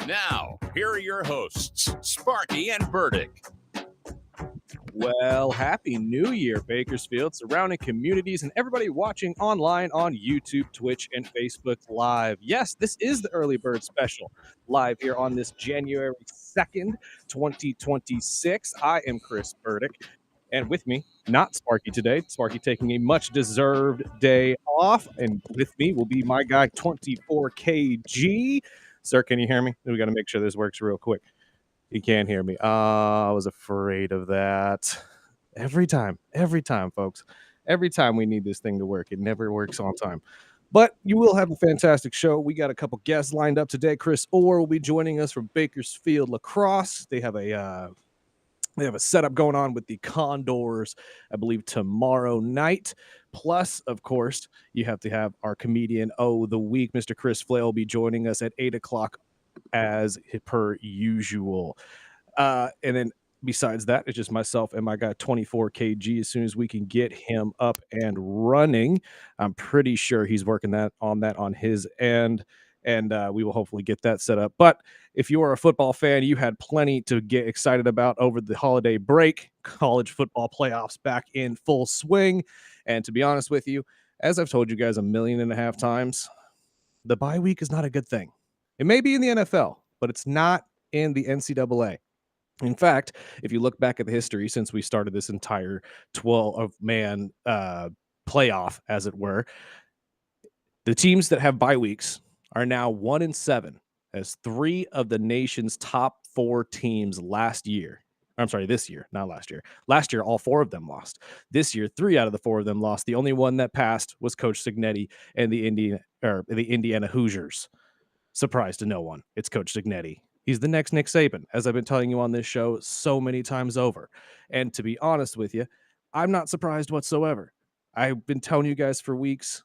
Now, here are your hosts, Sparky and Burdick. Well, happy New Year, Bakersfield, surrounding communities, and everybody watching online on YouTube, Twitch, and Facebook Live. Yes, this is the Early Bird Special, live here on this January 2nd, 2026. I am Chris Burdick, and with me, not Sparky today. Sparky taking a much-deserved day off, and with me will be my guy, 24 KG. Sir, can you hear me? We got to make sure this works real quick. You can't hear me. I was afraid of that. Every time, folks. Every time we need this thing to work, it never works on time. But you will have a fantastic show. We got a couple guests lined up today. Chris Orr will be joining us from Bakersfield Lacrosse. They have a setup going on with the Condors, I believe, tomorrow night. Plus, of course, you have to have our comedian of the week, Mr. Chris Flail, will be joining us at 8 o'clock as per usual. And then besides that, it's just myself and my guy 24 KG. As soon as we can get him up and running, I'm pretty sure he's working on his end, and we will hopefully get that set up. But if you are a football fan, you had plenty to get excited about over the holiday break. College football playoffs back in full swing. And to be honest with you, as I've told you guys 1.5 million times, the bye week is not a good thing. It may be in the NFL, but it's not in the NCAA. In fact, if you look back at the history since we started this entire 12-man playoff, as it were, the teams that have bye weeks are now 1-7, as 3 of the nation's top 4 teams this year, not last year. Last year, all 4 of them lost. This year, 3 out of the 4 of them lost. The only one that passed was Coach Cignetti and the Indiana Hoosiers. Surprise to no one. It's Coach Cignetti. He's the next Nick Saban, as I've been telling you on this show so many times over. And to be honest with you, I'm not surprised whatsoever. I've been telling you guys for weeks,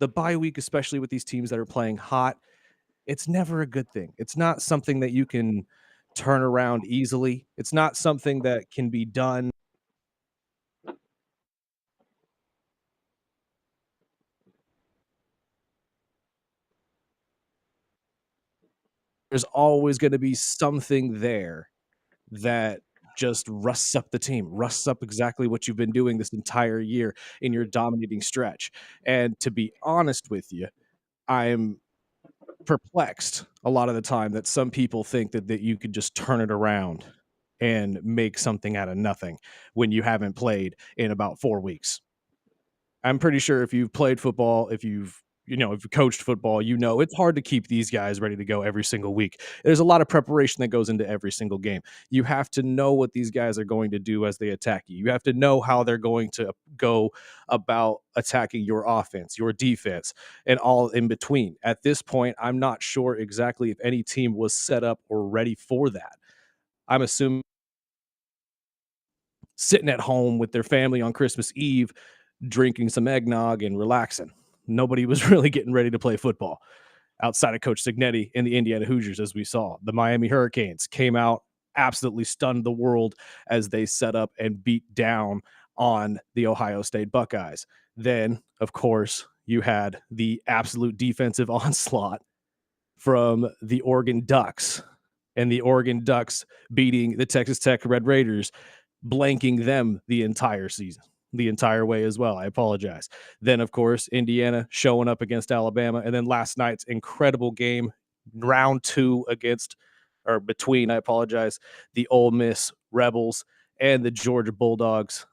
the bye week, especially with these teams that are playing hot, it's never a good thing. It's not something that you can turn around easily. It's not something that can be done. There's always going to be something there that just rusts up the team, rusts up exactly what you've been doing this entire year in your dominating stretch. And to be honest with you, I'm perplexed a lot of the time that some people think that you could just turn it around and make something out of nothing when you haven't played in about 4 weeks. I'm pretty sure if you've played football, if you've coached football, it's hard to keep these guys ready to go every single week. There's a lot of preparation that goes into every single game. You have to know what these guys are going to do as they attack you. You have to know how they're going to go about attacking your offense, your defense, and all in between. At this point, I'm not sure exactly if any team was set up or ready for that. I'm assuming sitting at home with their family on Christmas Eve, drinking some eggnog and relaxing. Nobody was really getting ready to play football outside of Coach Cignetti and the Indiana Hoosiers, as we saw. The Miami Hurricanes came out, absolutely stunned the world as they set up and beat down on the Ohio State Buckeyes. Then, of course, you had the absolute defensive onslaught from the Oregon Ducks, and the Oregon Ducks beating the Texas Tech Red Raiders, blanking them the entire season. The entire way as well. I apologize. Then, of course, Indiana showing up against Alabama. And then last night's incredible game, round 2 between the Ole Miss Rebels and the Georgia Bulldogs.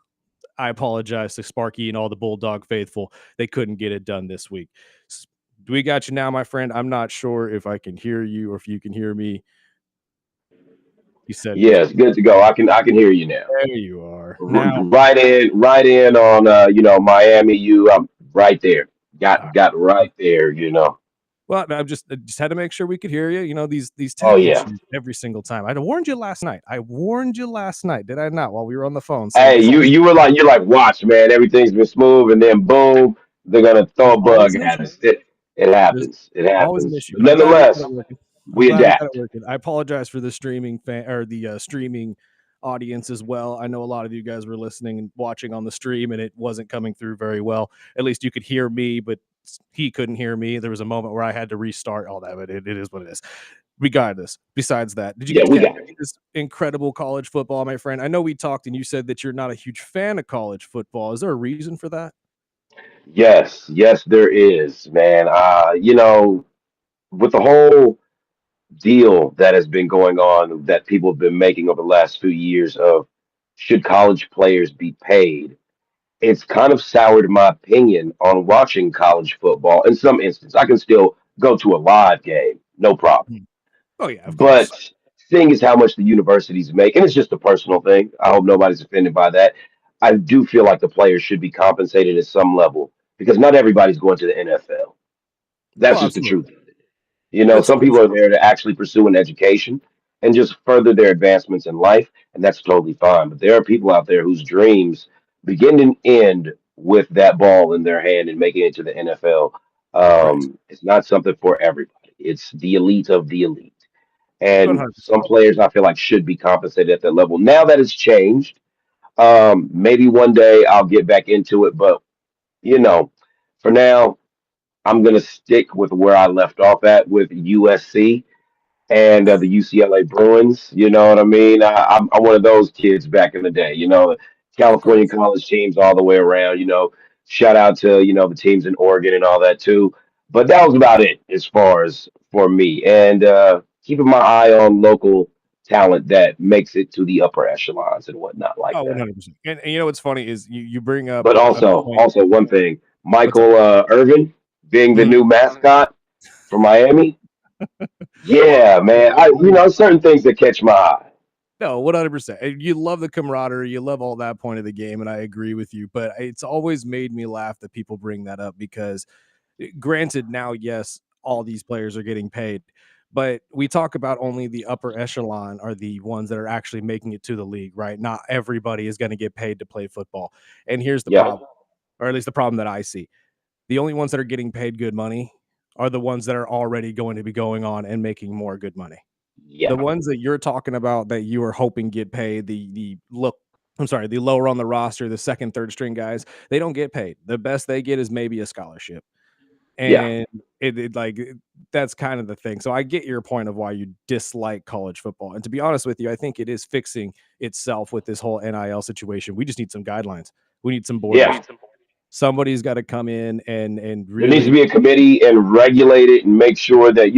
I apologize to Sparky and all the Bulldog faithful. They couldn't get it done this week. We got you now, my friend. I'm not sure if I can hear you or if you can hear me. You said yes, good to go. I can hear you now. there you are. Now, Right in on Miami. I'm right there. Got right there. well, I just had to make sure we could hear you. These Oh tech yeah. issues every single time. I warned you last night. Did I not? While we were on the phone. Hey, you're like, watch, man. Everything's been smooth, and then boom, they're gonna throw There's a always bug an at issue. us. It There's happens. It always an happens. issue, But but I'm glad we got nonetheless, it working. we adapt. I apologize for the streaming fan or the streaming audience as well. I know a lot of you guys were listening and watching on the stream, and it wasn't coming through very well. At least you could hear me, but he couldn't hear me. There was a moment where I had to restart all that, but it is what it is. regardless, besides that, did you Yeah, get to we catch got it. this incredible college football, my friend? I know we talked and you said that you're not a huge fan of college football. Is there a reason for that? Yes, yes, there is, man. With the whole deal that has been going on that people have been making over the last few years of should college players be paid, it's kind of soured my opinion on watching college football. In some instances, I can still go to a live game, no problem. Mhm. Oh yeah, of But course. seeing as how much the universities make, and it's just a personal thing, I hope nobody's offended by that. I do feel like the players should be compensated at some level because not everybody's going to the NFL. Oh, That's just the absolutely. truth. You know, It's some people are there to actually pursue an education and just further their advancements in life, and that's totally fine. But there are people out there whose dreams begin and end with that ball in their hand and making it to the NFL. right. It's not something for everybody. It's the elite of the elite. And 100%. some players I feel like should be compensated at that level. Now that it's changed, maybe one day I'll get back into it. But, you know, for now, I'm going to stick with where I left off at with USC and the UCLA Bruins. You know what I mean? I'm one of those kids back in the day. Of California course. college teams all the way around. Shout out to the teams in Oregon and all that too. But that was about it as far as for me. And keeping my eye on local talent that makes it to the upper echelons and whatnot like Oh, that. 100%. And you know what's funny is you bring up But a also, point. also one thing, What's up? Michael Irvin being the Mhm. new mascot for Miami. Yeah, Oh, man. Certain things that catch my eye. no, 100%. And you love the camaraderie, you love all that point of the game, and I agree with you. But it's always made me laugh that people bring that up because, granted, now, yes, all these players are getting paid, but we talk about only the upper echelon are the ones that are actually making it to the league, right? Not everybody is going to get paid to play football. And here's the Yeah, problem, or at least the problem that I see. The only ones that are getting paid good money are the ones that are already going to be going on and making more good money. The yeah, ones that you're talking about that you are hoping get paid, the lower on the roster, the second, third string guys, they don't get paid. The best they get is maybe a scholarship. yeah. And that's kind of the thing. So I get your point of why you dislike college football. And to be honest with you, I think it is fixing itself with this whole NIL situation. We just need some guidelines. We need some borders. Yeah. Somebody's got to come in and There needs to really. be a committee and regulate it and make sure that,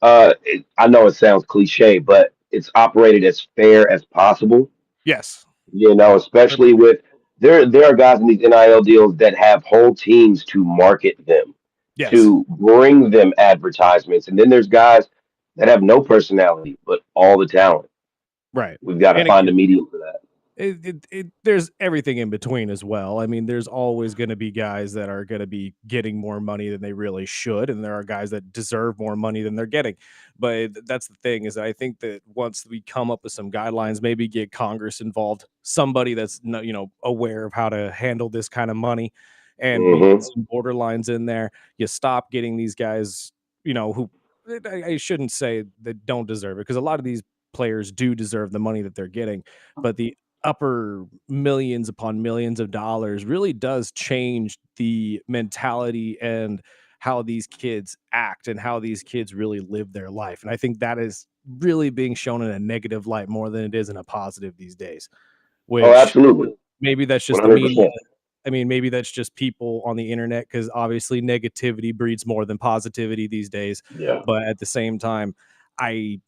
I know it sounds cliche, but it's operated as fair as possible, Yes. especially with there are guys in these NIL deals that have whole teams to market them, Yes. to bring them advertisements. And then there's guys that have no personality, but all the talent. Right. We've got to And find a again, medium for that. there's everything in between as well. I mean, there's always going to be guys that are going to be getting more money than they really should, and there are guys that deserve more money than they're getting. But that's the thing is, I think that once we come up with some guidelines, maybe get Congress involved, somebody that's aware of how to handle this kind of money, and we get Hmm. some borderlines in there. You stop getting these guys, who I shouldn't say that don't deserve it because a lot of these players do deserve the money that they're getting, but the upper millions upon millions of dollars really does change the mentality and how these kids act and how these kids really live their life. And I think that is really being shown in a negative light more than it is in a positive these days, Oh, which absolutely. maybe that's just the media. 100%. I mean, maybe that's just people on the internet because obviously negativity breeds more than positivity these days. Yeah. But at the same time, I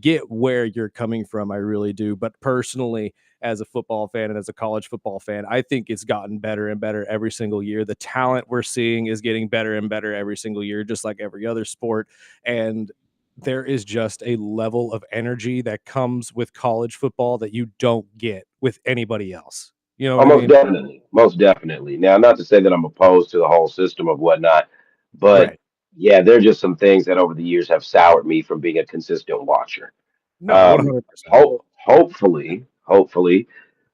get where you're coming from. I really do. But personally, as a football fan and as a college football fan, I think it's gotten better and better every single year. The talent we're seeing is getting better and better every single year, just like every other sport. And there is just a level of energy that comes with college football that you don't get with anybody else. You know what I Almost mean? definitely. Most definitely. Now, not to say that I'm opposed to the whole system of whatnot, but Right. yeah, there are just some things that over the years have soured me from being a consistent watcher. No, 100%. Hopefully,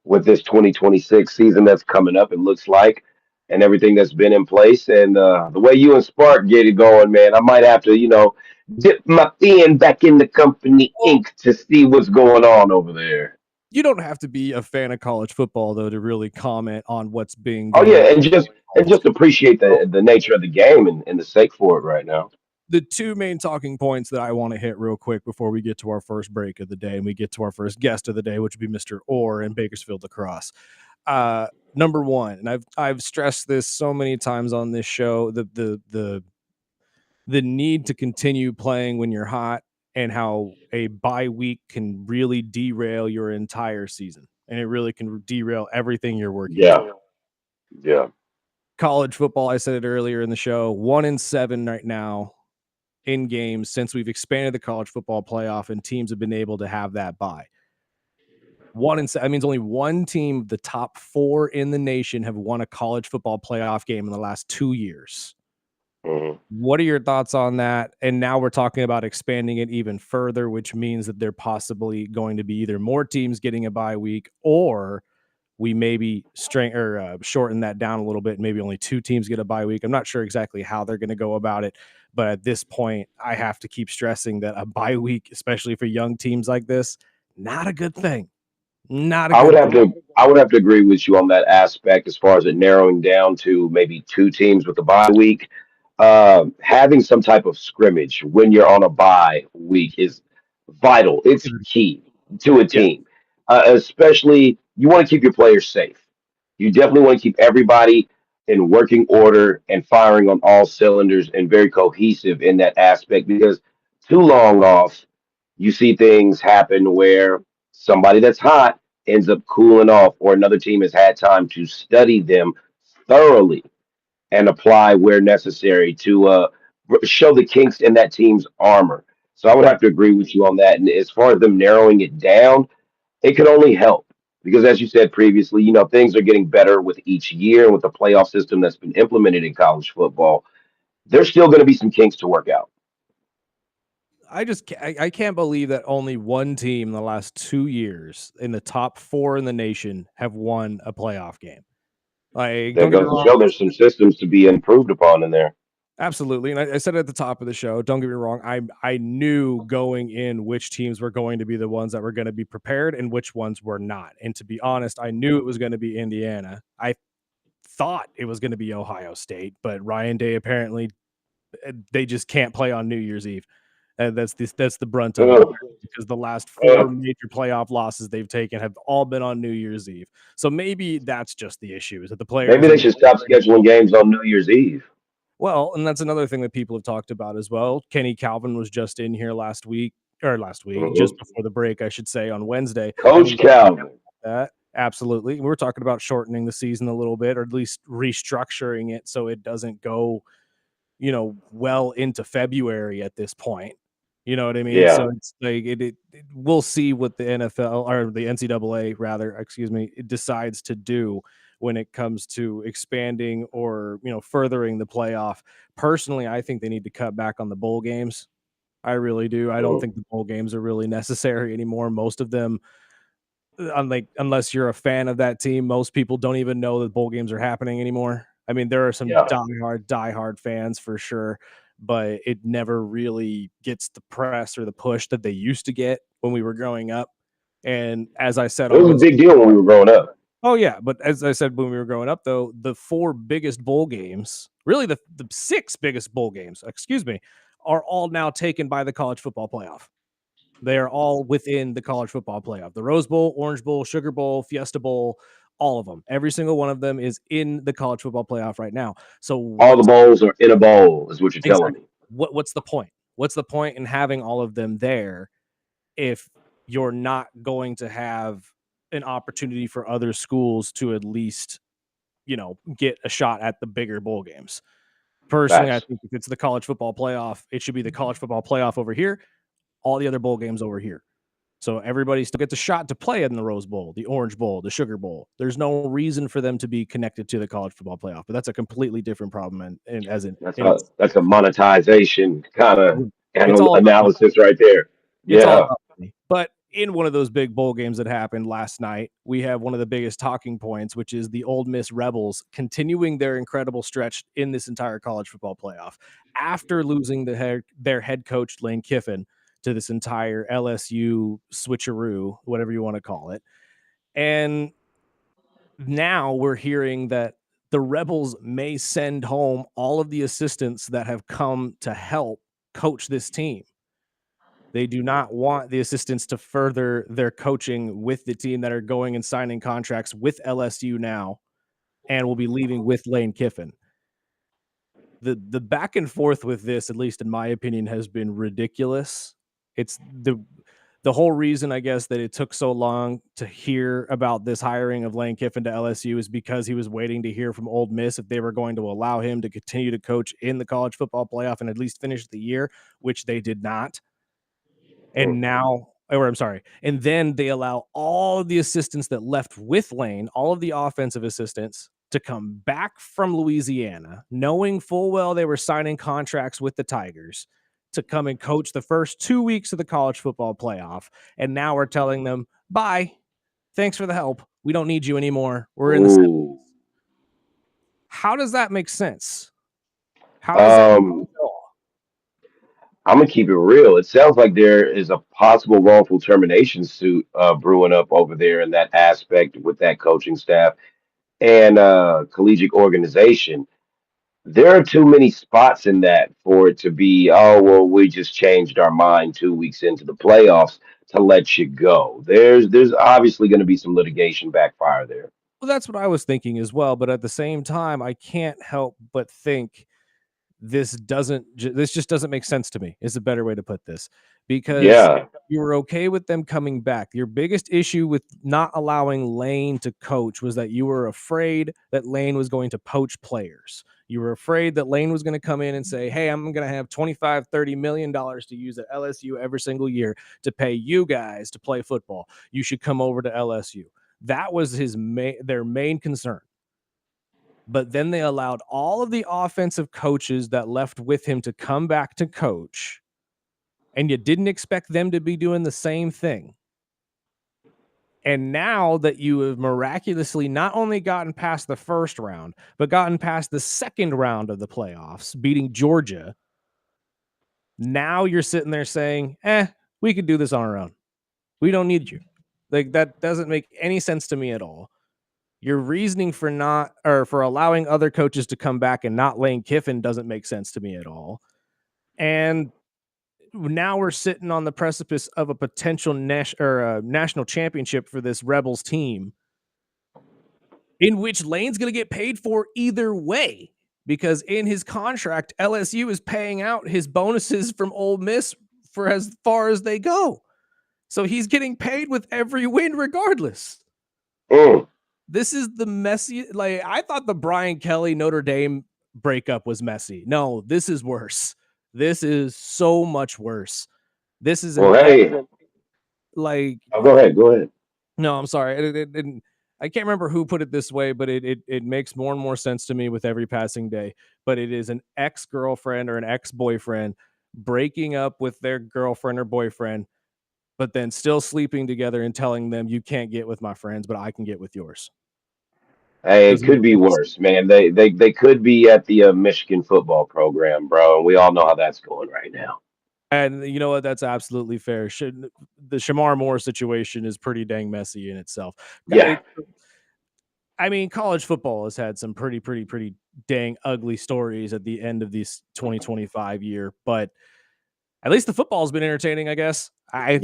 with this 2026 season that's coming up, it looks like, and everything that's been in place, and the way you and Spark get it going, man, I might have to, dip my fin back in the company Well, ink to see what's going on over there. you don't have to be a fan of college football though to really comment on what's being Oh going yeah, on and just in college appreciate football. the nature of the game and the sake for it right now. the two main talking points that I want to hit real quick before we get to our first break of the day and we get to our first guest of the day, which would be Mr. Orr in Bakersfield Lacrosse. Number one, and I've stressed this so many times on this show, the need to continue playing when you're hot and how a bye week can really derail your entire season. And it really can derail everything you're working Yeah. Yeah. college football, I said it earlier in the show, 1-7 right now in games since we've expanded the college football playoff and teams have been able to have that bye. 1-7 that means only one team, the top 4 in the nation, have won a college football playoff game in the last 2 years. Mhm. What are your thoughts on that? And now we're talking about expanding it even further, which means that they're possibly going to be either more teams getting a bye week or we maybe shorten that down a little bit. Maybe only 2 teams get a bye week. I'm not sure exactly how they're going to go about it, but at this point, I have to keep stressing that a bye week, especially for young teams like this, not a good thing. Not a I would good have thing. to I would have to agree with you on that aspect as far as it narrowing down to maybe 2 teams with a bye week. Having some type of scrimmage when you're on a bye week is vital. It's key to a Yeah. team, especially you want to keep your players safe. You definitely want to keep everybody in working order and firing on all cylinders and very cohesive in that aspect because too long off, you see things happen where somebody that's hot ends up cooling off, or another team has had time to study them thoroughly and apply where necessary to show the kinks in that team's armor. So I would Right. have to agree with you on that. And as far as them narrowing it down, it could only help because, as you said previously, things are getting better with each year and with the playoff system that's been implemented in college football. There's still going to be some kinks to work out. I can't believe that only one team in the last 2 years in the top 4 in the nation have won a playoff game. Like, That don't get me goes to wrong. show there's some systems to be improved upon in there. Absolutely. And I said it at the top of the show. Don't get me wrong. I knew going in which teams were going to be the ones that were going to be prepared and which ones were not. And to be honest, I knew it was going to be Indiana. I thought it was going to be Ohio State, but Ryan Day apparently they just can't play on New Year's Eve. That's the brunt of it Ugh, because the last 4 ugh. major playoff losses they've taken have all been on New Year's Eve. So maybe that's just the issue is that the players Maybe they should stop scheduling games on New Year's Eve. well, and that's another thing that people have talked about as well. Kenny Calvin was just in here just Mhm. before the break, I should say, on Wednesday. And Coach he Calvin. that absolutely. We were talking about shortening the season a little bit, or at least restructuring it so it doesn't go, well into February at this point. You know what I mean? Yeah, So it's like we'll see what the NFL or the NCAA rather, excuse me, it decides to do when it comes to expanding or furthering the playoff. Personally, I think they need to cut back on the bowl games. I really do. I don't mhm, think the bowl games are really necessary anymore. Most of them, unless you're a fan of that team, most people don't even know that bowl games are happening anymore. I mean, there are some yeah. diehard fans for sure, but it never really gets the press or the push that they used to get when we were growing up. And as I said It on was a Wednesday, big deal when we were growing up. oh yeah, but as I said when we were growing up, though, the 4 biggest bowl games, really the 6 biggest bowl games, excuse me, are all now taken by the college football playoff. They are all within the college football playoff. The Rose Bowl, Orange Bowl, Sugar Bowl, Fiesta Bowl, all of them. Every single one of them is in the college football playoff right now. So All the bowls are in a bowl, is what you're telling exactly me. what's the point? What's the point in having all of them there if you're not going to have an opportunity for other schools to at least, get a shot at the bigger bowl games? Personally, I Facts. think if it's the college football playoff, it should be the college football playoff over here, all the other bowl games over here. So everybody still gets a shot to play in the Rose Bowl, the Orange Bowl, the Sugar Bowl. There's no reason for them to be connected to the college football playoff, but that's a completely different problem. And as in, That's and a that's a monetization kind of it's all about money. analysis right there. It's all Yeah. about money. But in one of those big bowl games that happened last night, we have one of the biggest talking points, which is the Ole Miss Rebels continuing their incredible stretch in this entire college football playoff after losing their head coach Lane Kiffin to this entire LSU switcheroo, whatever you want to call it. And now we're hearing that the Rebels may send home all of the assistants that have come to help coach this team. They do not want the assistants to further their coaching with the team that are going and signing contracts with LSU now and will be leaving with Lane Kiffin. The back and forth with this, at least in my opinion, has been ridiculous. It's the whole reason, I guess, that it took so long to hear about this hiring of Lane Kiffin to LSU is because he was waiting to hear from Ole Miss if they were going to allow him to continue to coach in the college football playoff and at least finish the year, which they did not. And and then they allow all of the assistants that left with Lane, all of the offensive assistants, to come back from Louisiana, knowing full well they were signing contracts with the Tigers, to come and coach the first 2 weeks of the college football playoff. And now we're telling them, bye. Thanks for the help. We don't need you anymore. We're in the 70s. How does that make sense? How does that make sense at all? I'm gonna keep it real. It sounds like there is a possible wrongful termination suit brewing up over there in that aspect with that coaching staff and collegiate organization. There are too many spots in that for it to be, oh, well, we just changed our mind 2 weeks into the playoffs to let you go. There's obviously going to be some litigation backfire there. Well, that's what I was thinking as well. But at the same time, I can't help but think this just doesn't make sense to me, is a better way to put this, because Yeah. you were okay with them coming back. Your biggest issue with not allowing Lane to coach was that you were afraid that Lane was going to poach players. You were afraid that Lane was going to come in and say, hey, I'm going to have $25-30 million to use at LSU every single year to pay you guys to play football. You should come over to LSU. That was their main concern. But then they allowed all of the offensive coaches that left with him to come back to coach, and you didn't expect them to be doing the same thing. And now that you have miraculously not only gotten past the first round, but gotten past the second round of the playoffs, beating Georgia, now you're sitting there saying, we could do this on our own. We don't need you. Like, that doesn't make any sense to me at all. Your reasoning for allowing other coaches to come back and not Lane Kiffin doesn't make sense to me at all. And now we're sitting on the precipice of a potential national championship for this Rebels team, in which Lane's going to get paid for either way, because in his contract, LSU is paying out his bonuses from Ole Miss for as far as they go. So he's getting paid with every win regardless. This is the messy. Like, I thought the Brian Kelly Notre Dame breakup was messy. No, this is worse. This is so much worse. This is Well, hey, like. Oh, go ahead. No, I'm sorry. I can't remember who put it this way, but it makes more and more sense to me with every passing day. But it is an ex-girlfriend or an ex-boyfriend breaking up with their girlfriend or boyfriend, but then still sleeping together and telling them, you can't get with my friends, but I can get with yours. Hey, it could be worse, man. They could be at the Michigan football program, bro, and we all know how that's going right now. And you know what? That's absolutely fair. The Shamar Moore situation is pretty dang messy in itself. Yeah. I mean, college football has had some pretty dang ugly stories at the end of this 2025 year, but at least the football has been entertaining, I guess. Hey,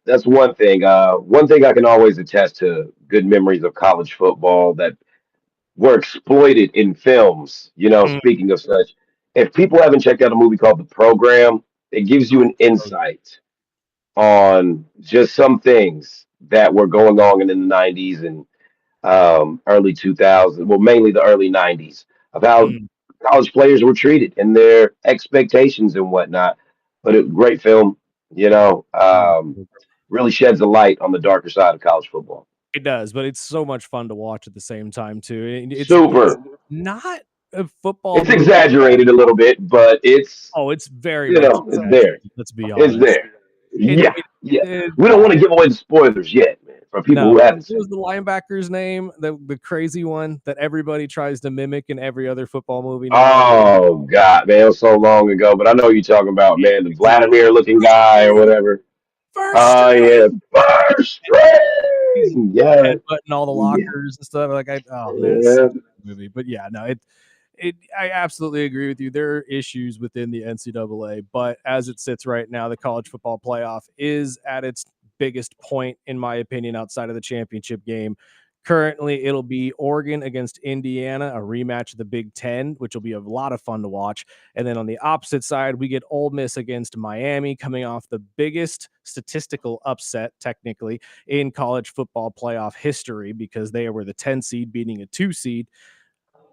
that's one thing. One thing I can always attest to: good memories of college football that were exploited in films. Speaking of such, if people haven't checked out a movie called The Program, it gives you an insight on just some things that were going on in the 90s and early 2000s, well, mainly the early 90s, of how college players were treated and their expectations and whatnot. But a great film, really sheds a light on the darker side of college football. It does, but it's so much fun to watch at the same time too. It's not a football. It's exaggerated a little bit, but it's very it's there. Let's be honest. It's there. Yeah. We don't want to give away the spoilers yet, man, for people who haven't seen. What was the linebacker's name? The crazy one that everybody tries to mimic in every other football movie now? Oh God, man, it was so long ago, but I know you're talking about, man, the Vladimir looking guy or whatever. First string. Yeah. Headbutting all the lockers and stuff. Like, movie. But yeah, no, I absolutely agree with you. There are issues within the NCAA, but as it sits right now, the college football playoff is at its biggest point, in my opinion, outside of the championship game. Currently, it'll be Oregon against Indiana, a rematch of the Big Ten, which will be a lot of fun to watch. And then on the opposite side, we get Ole Miss against Miami, coming off the biggest statistical upset, technically, in college football playoff history, because they were the 10 seed beating a 2 seed.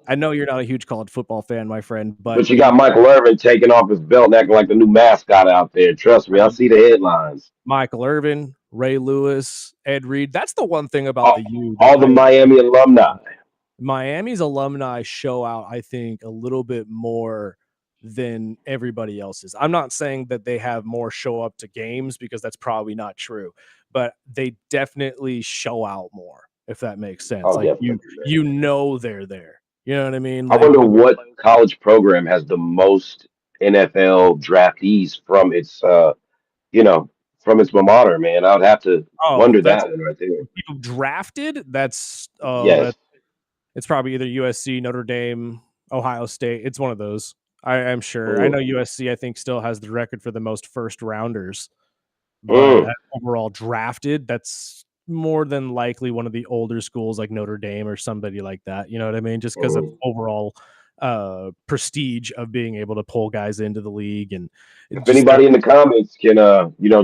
I know you're not a huge college football fan, my friend, but But you got Michael Irvin taking off his belt and acting like the new mascot out there. Trust me, I see the headlines. Michael Irvin, Ray Lewis, Ed Reed. That's the one thing about All, the U that all the Miami alumni. Miami's alumni show out, I think, a little bit more than everybody else's. I'm not saying that they have more show up to games, because that's probably not true, but they definitely show out more, if that makes sense. Oh, Like definitely. they're there. You know what I mean? I Like, wonder what college program has the most NFL draftees from its, from its alma mater, man. I would have to oh, wonder that's that one right there. people drafted. That's Yes. it's probably either USC, Notre Dame, Ohio State. It's one of those. I'm sure. I know Mm. USC, I think, still has the record for the most first rounders, but Mm. overall drafted, that's more than likely one of the older schools like Notre Dame or somebody like that. You know what I mean? Just because of Mm. overall prestige of being able to pull guys into the league, and it If just anybody in the comments can,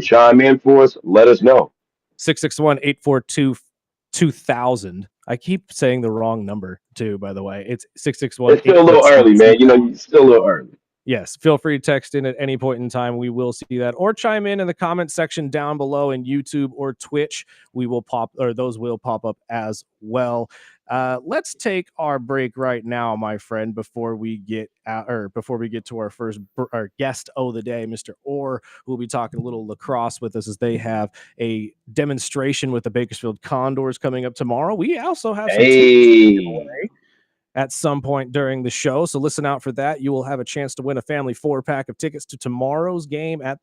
chime in for us, let us know. 661-842-2000. I keep saying the wrong number too, by the way. It's 661. It's still a little early, man. It's still a little early. Yes, feel free to text in at any point in time. We will see that, or chime in the comment section down below in YouTube or Twitch. Those will pop up as well. Let's take our break right now, my friend, before we get to our guest of the day, Mr. Orr, who will be talking a little lacrosse with us, as they have a demonstration with the Bakersfield Condors coming up tomorrow. We also have some tickets to give away at some point during the show, so listen out for that. You will have a chance to win a family 4-pack of tickets to tomorrow's game at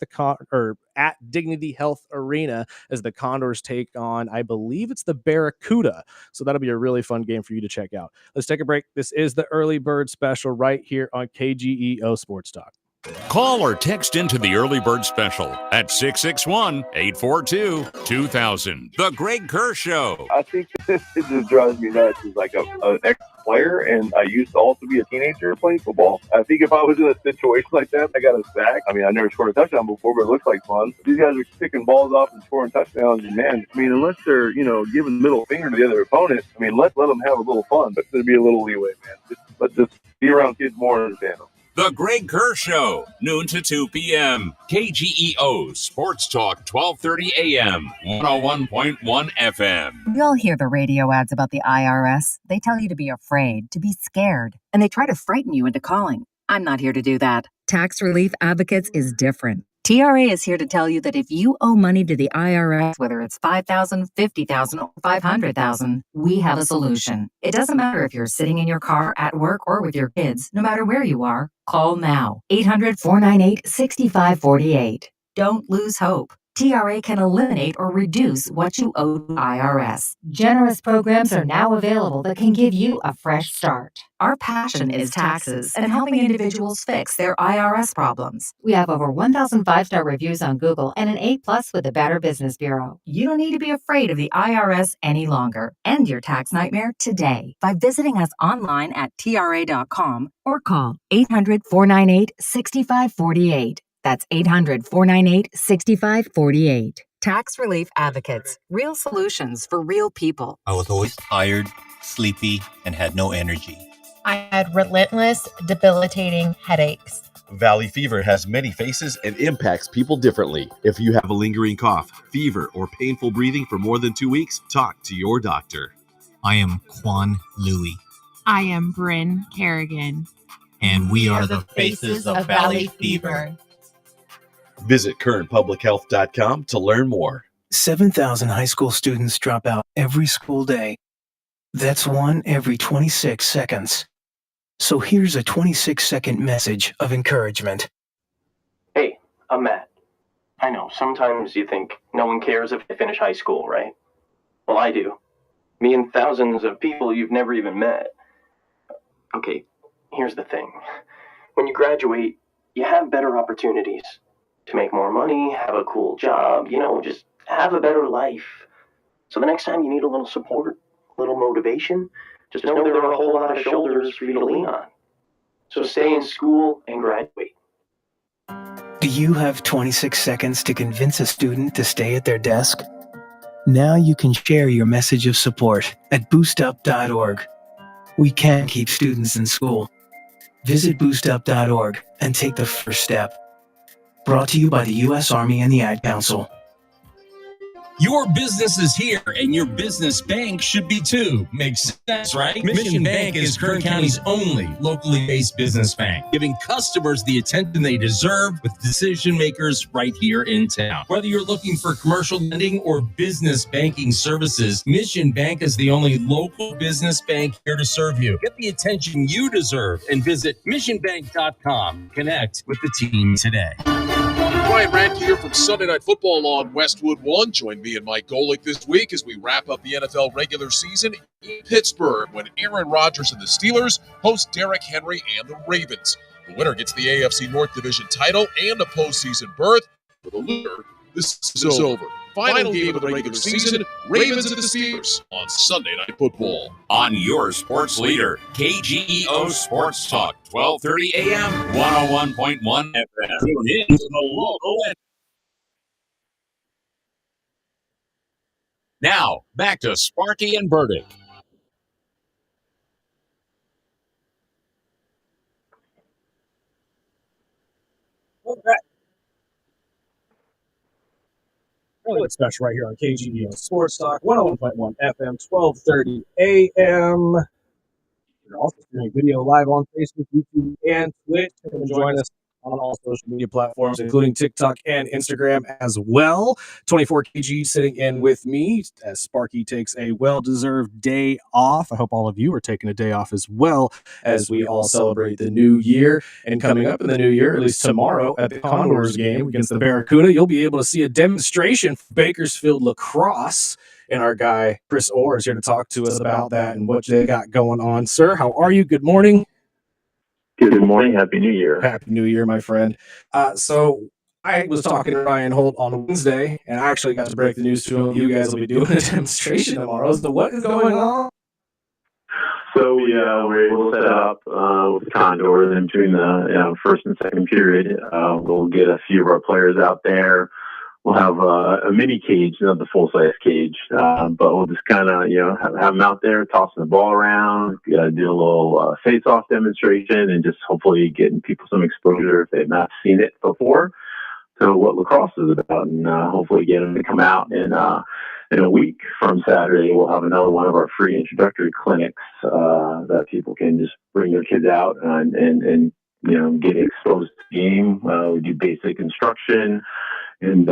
at Dignity Health Arena, as the Condors take on, I believe it's the Barracuda. So that'll be a really fun game for you to check out. Let's take a break. This is the Early Bird Special right here on KGEO Sports Talk. Call or text into the Early Bird Special at 661-842-2000. The Greg Kerr Show. I think it just drives me nuts as like an ex-player, and I used to also be a teenager playing football. I think if I was in a situation like that, I got a sack. I mean, I never scored a touchdown before, but it looks like fun. These guys are picking balls off and scoring touchdowns, and man, I mean, unless they're, giving the middle finger to the other opponent, I mean, let them have a little fun, but there'd be a little leeway, man. Let's just be around kids more and understand them. The Greg Kerr Show, noon to 2 p.m. KGEO Sports Talk, 1230 a.m., 101.1 FM. We all hear the radio ads about the IRS. They tell you to be afraid, to be scared, and they try to frighten you into calling. I'm not here to do that. Tax Relief Advocates is different. TRA is here to tell you that if you owe money to the IRS, whether it's $5,000, $50,000, or $500,000, we have a solution. It doesn't matter if you're sitting in your car, at work, or with your kids. No matter where you are, call now. 800-498-6548. Don't lose hope. TRA can eliminate or reduce what you owe to IRS. Generous programs are now available that can give you a fresh start. Our passion is taxes and helping individuals fix their IRS problems. We have over 1,000 5-star reviews on Google and an A+ with the Better Business Bureau. You don't need to be afraid of the IRS any longer. End your tax nightmare today by visiting us online at TRA.com or call 800-498-6548. That's 800-498-6548. Tax Relief Advocates. Real solutions for real people. I was always tired, sleepy, and had no energy. I had relentless, debilitating headaches. Valley fever has many faces and impacts people differently. If you have a lingering cough, fever, or painful breathing for more than 2 weeks, talk to your doctor. I am Quan Louie. I am Bryn Kerrigan. And we are the faces of Valley Fever. Visit kernpublichealth.com to learn more. 7,000 high school students drop out every school day. That's one every 26 seconds. So here's a 26-second message of encouragement. Hey, I'm Matt. I know, sometimes you think no one cares if they finish high school, right? Well, I do. Me and thousands of people you've never even met. Okay, here's the thing. When you graduate, you have better opportunities to make more money, have a cool job, just have a better life. So the next time you need a little support, a little motivation, just know there are a whole lot of shoulders for you to lean on. So stay in school and graduate. Do you have 26 seconds to convince a student to stay at their desk? Now you can share your message of support at boostup.org. We can keep students in school. Visit boostup.org and take the first step. Brought to you by the U.S. Army and the Ad Council. Your business is here, and your business bank should be too. Makes sense, right? Mission Bank is Kern County's only locally based business bank, giving customers the attention they deserve with decision makers right here in town. Whether you're looking for commercial lending or business banking services, Mission Bank is the only local business bank here to serve you. Get the attention you deserve and visit missionbank.com. Connect with the team today. Ryan Radke here from Sunday Night Football on Westwood One. Join me and Mike Golick this week as we wrap up the NFL regular season in Pittsburgh when Aaron Rodgers and the Steelers host Derrick Henry and the Ravens. The winner gets the AFC North Division title and a postseason berth. For the loser, this is over. Final game of the regular season, Ravens and the Steelers on Sunday Night Football. On your sports leader, KGEO Sports Talk, 1230 AM, 101.1 FM. Tune in to the local. Now, back to Sparky and Burdick. Okay. Really special right here on KGEO Sports Talk, 101.1 FM, 1230 AM. You're also streaming video live on Facebook, YouTube, and Twitch. Come and join us on all social media platforms, including TikTok and Instagram as well. 24 KG sitting in with me as Sparky takes a well-deserved day off. I hope all of you are taking a day off as well as we all celebrate the new year. And coming up in the new year, at least tomorrow at the Condors game against the Barracuda, you'll be able to see a demonstration for Bakersfield lacrosse. And our guy, Chris Orr, is here to talk to us about that and what they got going on. Sir, how are you? Good morning. Good morning. Happy New Year. Happy New Year, my friend. So I was talking to Ryan Holt on Wednesday, and I actually got to break the news to him. You guys will be doing a demonstration tomorrow. So what is going on? So we're able to set up with the Condors, and between the first and second period, we'll get a few of our players out there. We'll have a mini cage, not the full-size cage, but we'll just kind of, have them out there tossing the ball around, do a little face-off demonstration, and just hopefully getting people some exposure if they've not seen it before to what lacrosse is about, and hopefully get them to come out. And in a week from Saturday, we'll have another one of our free introductory clinics that people can just bring their kids out and get exposed to the game. We do basic instruction. And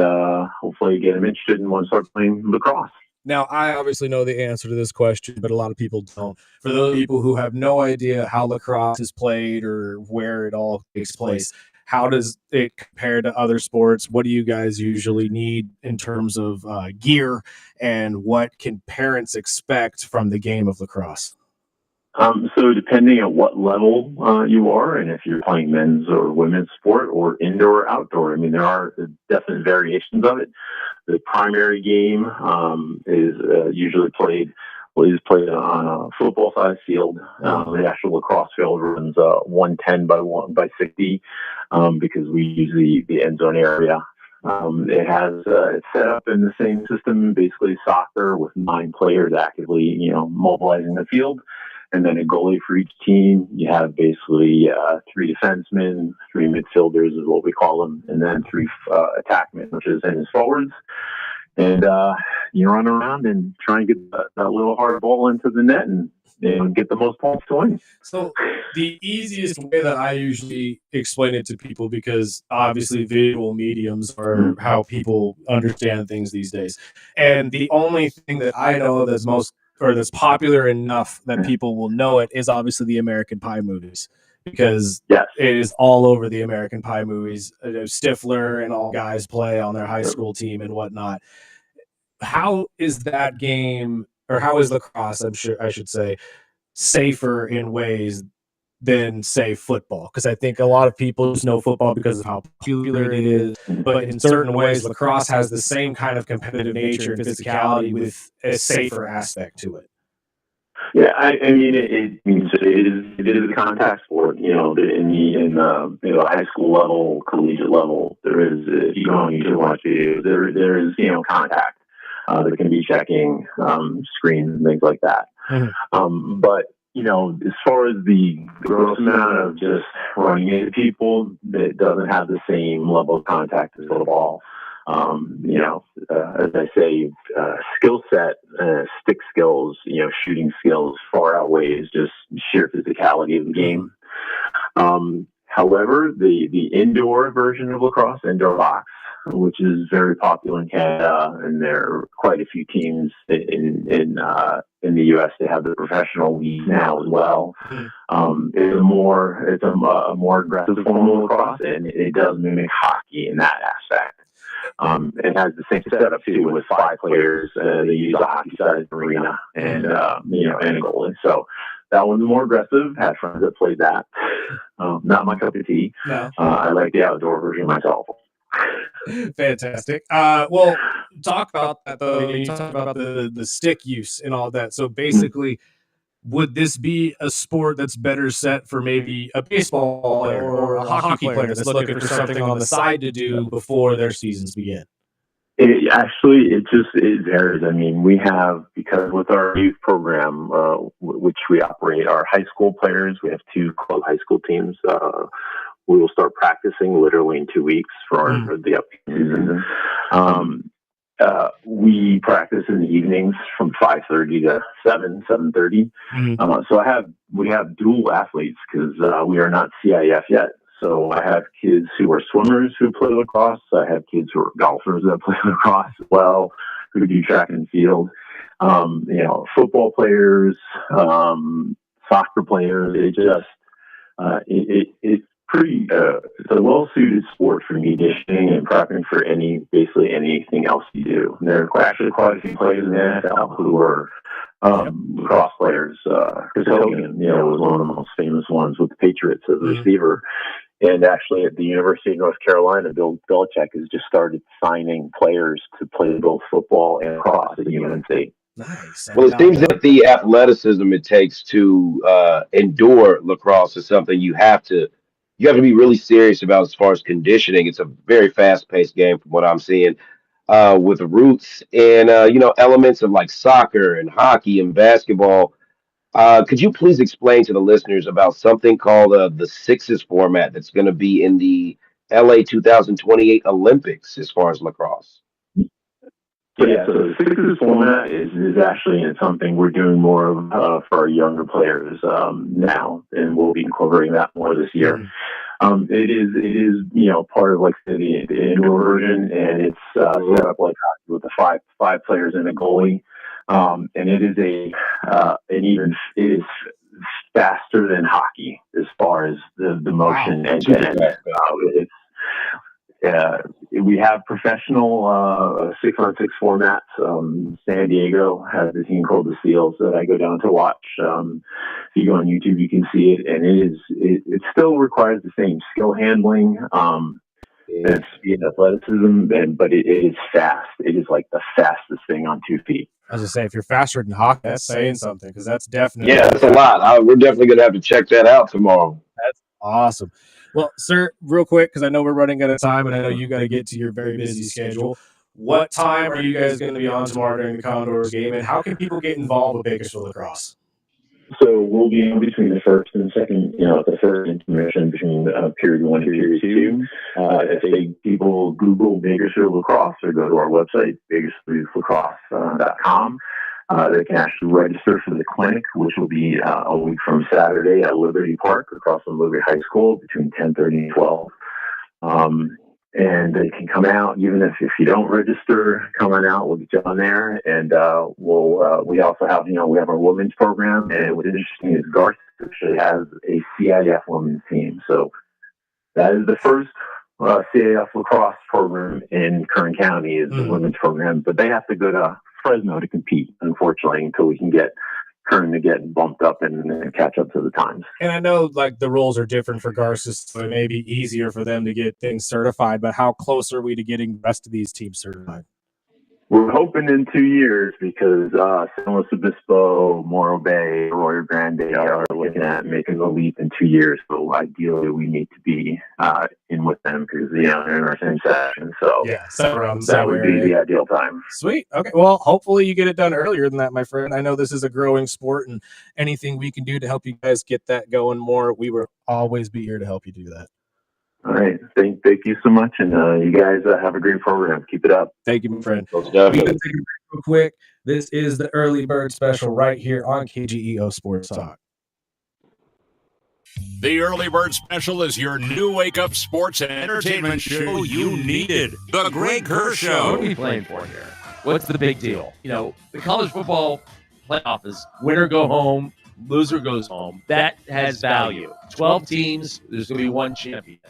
hopefully get them interested and want to start playing lacrosse. Now, I obviously know the answer to this question, but a lot of people don't. For those people who have no idea how lacrosse is played or where it all takes place, how does it compare to other sports? What do you guys usually need in terms of gear, and what can parents expect from the game of lacrosse? So depending on what level you are, and if you're playing men's or women's sport or indoor or outdoor, there are definite variations of it. The primary game is usually played on a football-sized field. The actual lacrosse field runs 110 by 60 because we use the end zone area. It's set up in the same system, basically soccer, with 9 players actively, mobilizing the field. And then a goalie for each team. You have basically 3 defensemen, 3 midfielders is what we call them, and then 3 attackmen, which is in his forwards. And you run around and try and get that little hard ball into the net and get the most points to win. So the easiest way that I usually explain it to people, because obviously visual mediums are how people understand things these days. And the only thing that I know that's that's popular enough that people will know it is obviously the American Pie movies, because it is all over the American Pie movies. Stifler and all guys play on their high school team and whatnot. How is that game, or how is lacrosse, I should say, safer in ways than say football, because I think a lot of people just know football because of how popular it is, but in certain ways lacrosse has the same kind of competitive nature and physicality with a safer aspect to it. Yeah, I mean, it is a contact sport. You know, in high school level, collegiate level, there is, if you go on YouTube and watch videos, there is, you know, contact. There can be checking screens and things like that. But you know, as far as the gross amount of just running into people, it doesn't have the same level of contact as football. You know, as I say, skill set, stick skills, you know, shooting skills far outweighs just sheer physicality of the game. However, the indoor version of lacrosse, indoor box, which is very popular in Canada, and there are quite a few teams in the U.S. that have the professional league now as well. It's a more aggressive form of lacrosse, and it does mimic hockey in that aspect. It has the same setup too, with 5 players. They use a hockey-sized arena and you know, and a goalie. So that one's more aggressive. Had friends that played that. Not my cup of tea. No. I like the outdoor version myself. Fantastic. Well, talk about that though. You talk about the stick use and all that. So basically, would this be a sport that's better set for maybe a baseball player or a hockey player that's looking for something on the side to do before their seasons begin? It varies. I mean, we have, because with our youth program, which we operate, our high school players, we have 2 club high school teams. We will start practicing literally in 2 weeks for the upcoming season. We practice in the evenings from 5:30 to 7:30. So we have dual athletes because we are not CIF yet. So I have kids who are swimmers who play lacrosse. I have kids who are golfers that play lacrosse as well, who do track and field. You know, football players, soccer players. It's pretty. It's a well-suited sport for conditioning and prepping for basically anything else you do. And there are actually quite a few players in the NFL who are lacrosse players. Chris Hogan, you know, was one of the most famous ones with the Patriots as a receiver. And actually, at the University of North Carolina, Bill Belichick has just started signing players to play both football and lacrosse at UNC. Nice. Well, it seems that the athleticism it takes to endure lacrosse is something you have to be really serious about as far as conditioning. It's a very fast-paced game from what I'm seeing, with roots and you know, elements of like soccer and hockey and basketball. Could you please explain to the listeners about something called the Sixes format that's going to be in the LA 2028 Olympics as far as lacrosse? So the Sixes format is actually something we're doing more of for our younger players now, and we'll be incorporating that more this year. It is you know, part of like the indoor version, and it's set up like hockey with the five players and a goalie. And it is faster than hockey as far as the motion and we have professional 6-on-6 formats. San Diego has a team called the Seals that I go down to watch. If you go on YouTube, you can see it, and it still requires the same skill handling, and speed and athleticism, but it is fast. It is like the fastest thing on 2 feet. I was just saying, if you're faster than hockey, that's saying something, because that's definitely that's a lot. We're definitely going to have to check that out tomorrow. That's awesome. Well, sir, real quick, because I know we're running out of time, and I know you got to get to your very busy schedule. What time are you guys going to be on tomorrow during the Condors game, and how can people get involved with Bakersfield Lacrosse? So we'll be in between the first and second, you know, the first intermission between period 1 and period 2. If people Google Bakersfield Lacrosse or go to our website, bakersfieldlacrosse.com, they can actually register for the clinic, which will be a week from Saturday at Liberty Park across from Liberty High School between 10:30 and 12. And they can come out, even if you don't register, come on out. We'll get you on there. And we also have, you know, we have our women's program. And what's interesting is Garth actually has a CIF women's team. So that is the first CIF lacrosse program in Kern County is the women's program. But they have to go to Fresno to compete, unfortunately, until we can get starting to get bumped up and catch up to the times. And I know like the rules are different for Garces, so it may be easier for them to get things certified, but how close are we to getting the rest of these teams certified? We're hoping in 2 years because San Luis Obispo, Morro Bay, Arroyo Grande are looking at making the leap in 2 years. So ideally, we need to be in with them because they're in our same section. So yeah, around that would be the ideal time. Sweet. Okay. Well, hopefully you get it done earlier than that, my friend. I know this is a growing sport, and anything we can do to help you guys get that going more, we will always be here to help you do that. All right. Thank you so much. And you guys have a great program. Keep it up. Thank you, my friend. Most We can definitely. take a break real quick. This is the Early Bird Special right here on KGEO Sports Talk. The Early Bird Special is your new wake-up sports and entertainment show you needed. The Greg Kerr Show. What are we playing for here? What's the big deal? You know, the college football playoff is winner go home, loser goes home. That has value. 12 teams, there's going to be one champion.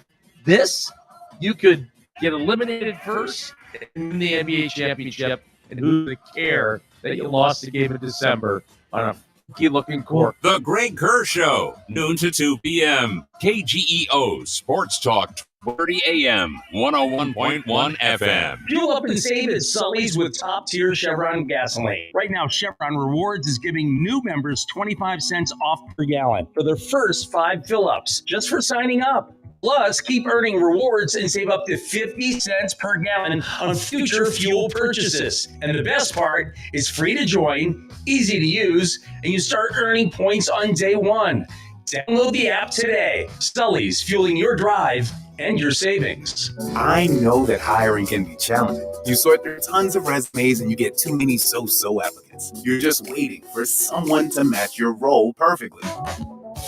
This, you could get eliminated first in the NBA championship, and who would care that you lost the game in December on a funky-looking court. The Greg Kerr Show, noon to 2 p.m. KGEO Sports Talk, 30 a.m., 101.1 FM. Fuel up and save at Sully's with top-tier Chevron gasoline. Right now, Chevron Rewards is giving new members 25 cents off per gallon for their first 5 fill-ups, just for signing up. Plus, keep earning rewards and save up to 50 cents per gallon on future fuel purchases. And the best part, it's free to join, easy to use, and you start earning points on day one. Download the app today. Sully's, fueling your drive and your savings. I know that hiring can be challenging. You sort through tons of resumes and you get too many so-so applicants. You're just waiting for someone to match your role perfectly.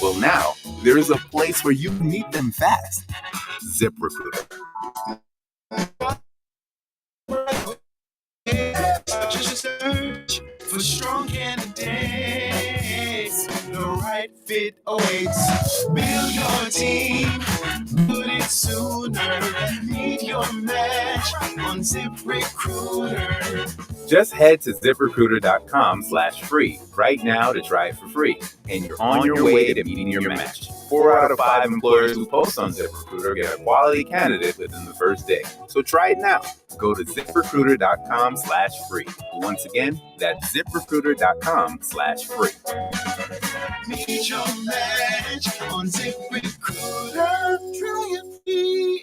Well, now, there is a place where you can meet them fast. ZipRecruiter. Just search for strong candidates. The right fit awaits. Build your team. Put it sooner. Meet your match on ZipRecruiter. Just head to ZipRecruiter.com/free right now to try it for free. And you're on your way to meeting your match. 4 out of 5 employers who post on ZipRecruiter get a quality candidate within the first day. So try it now. Go to ZipRecruiter.com/free. Once again, that's ZipRecruiter.com/free. Meet your match on ZipRecruiter. Try it free.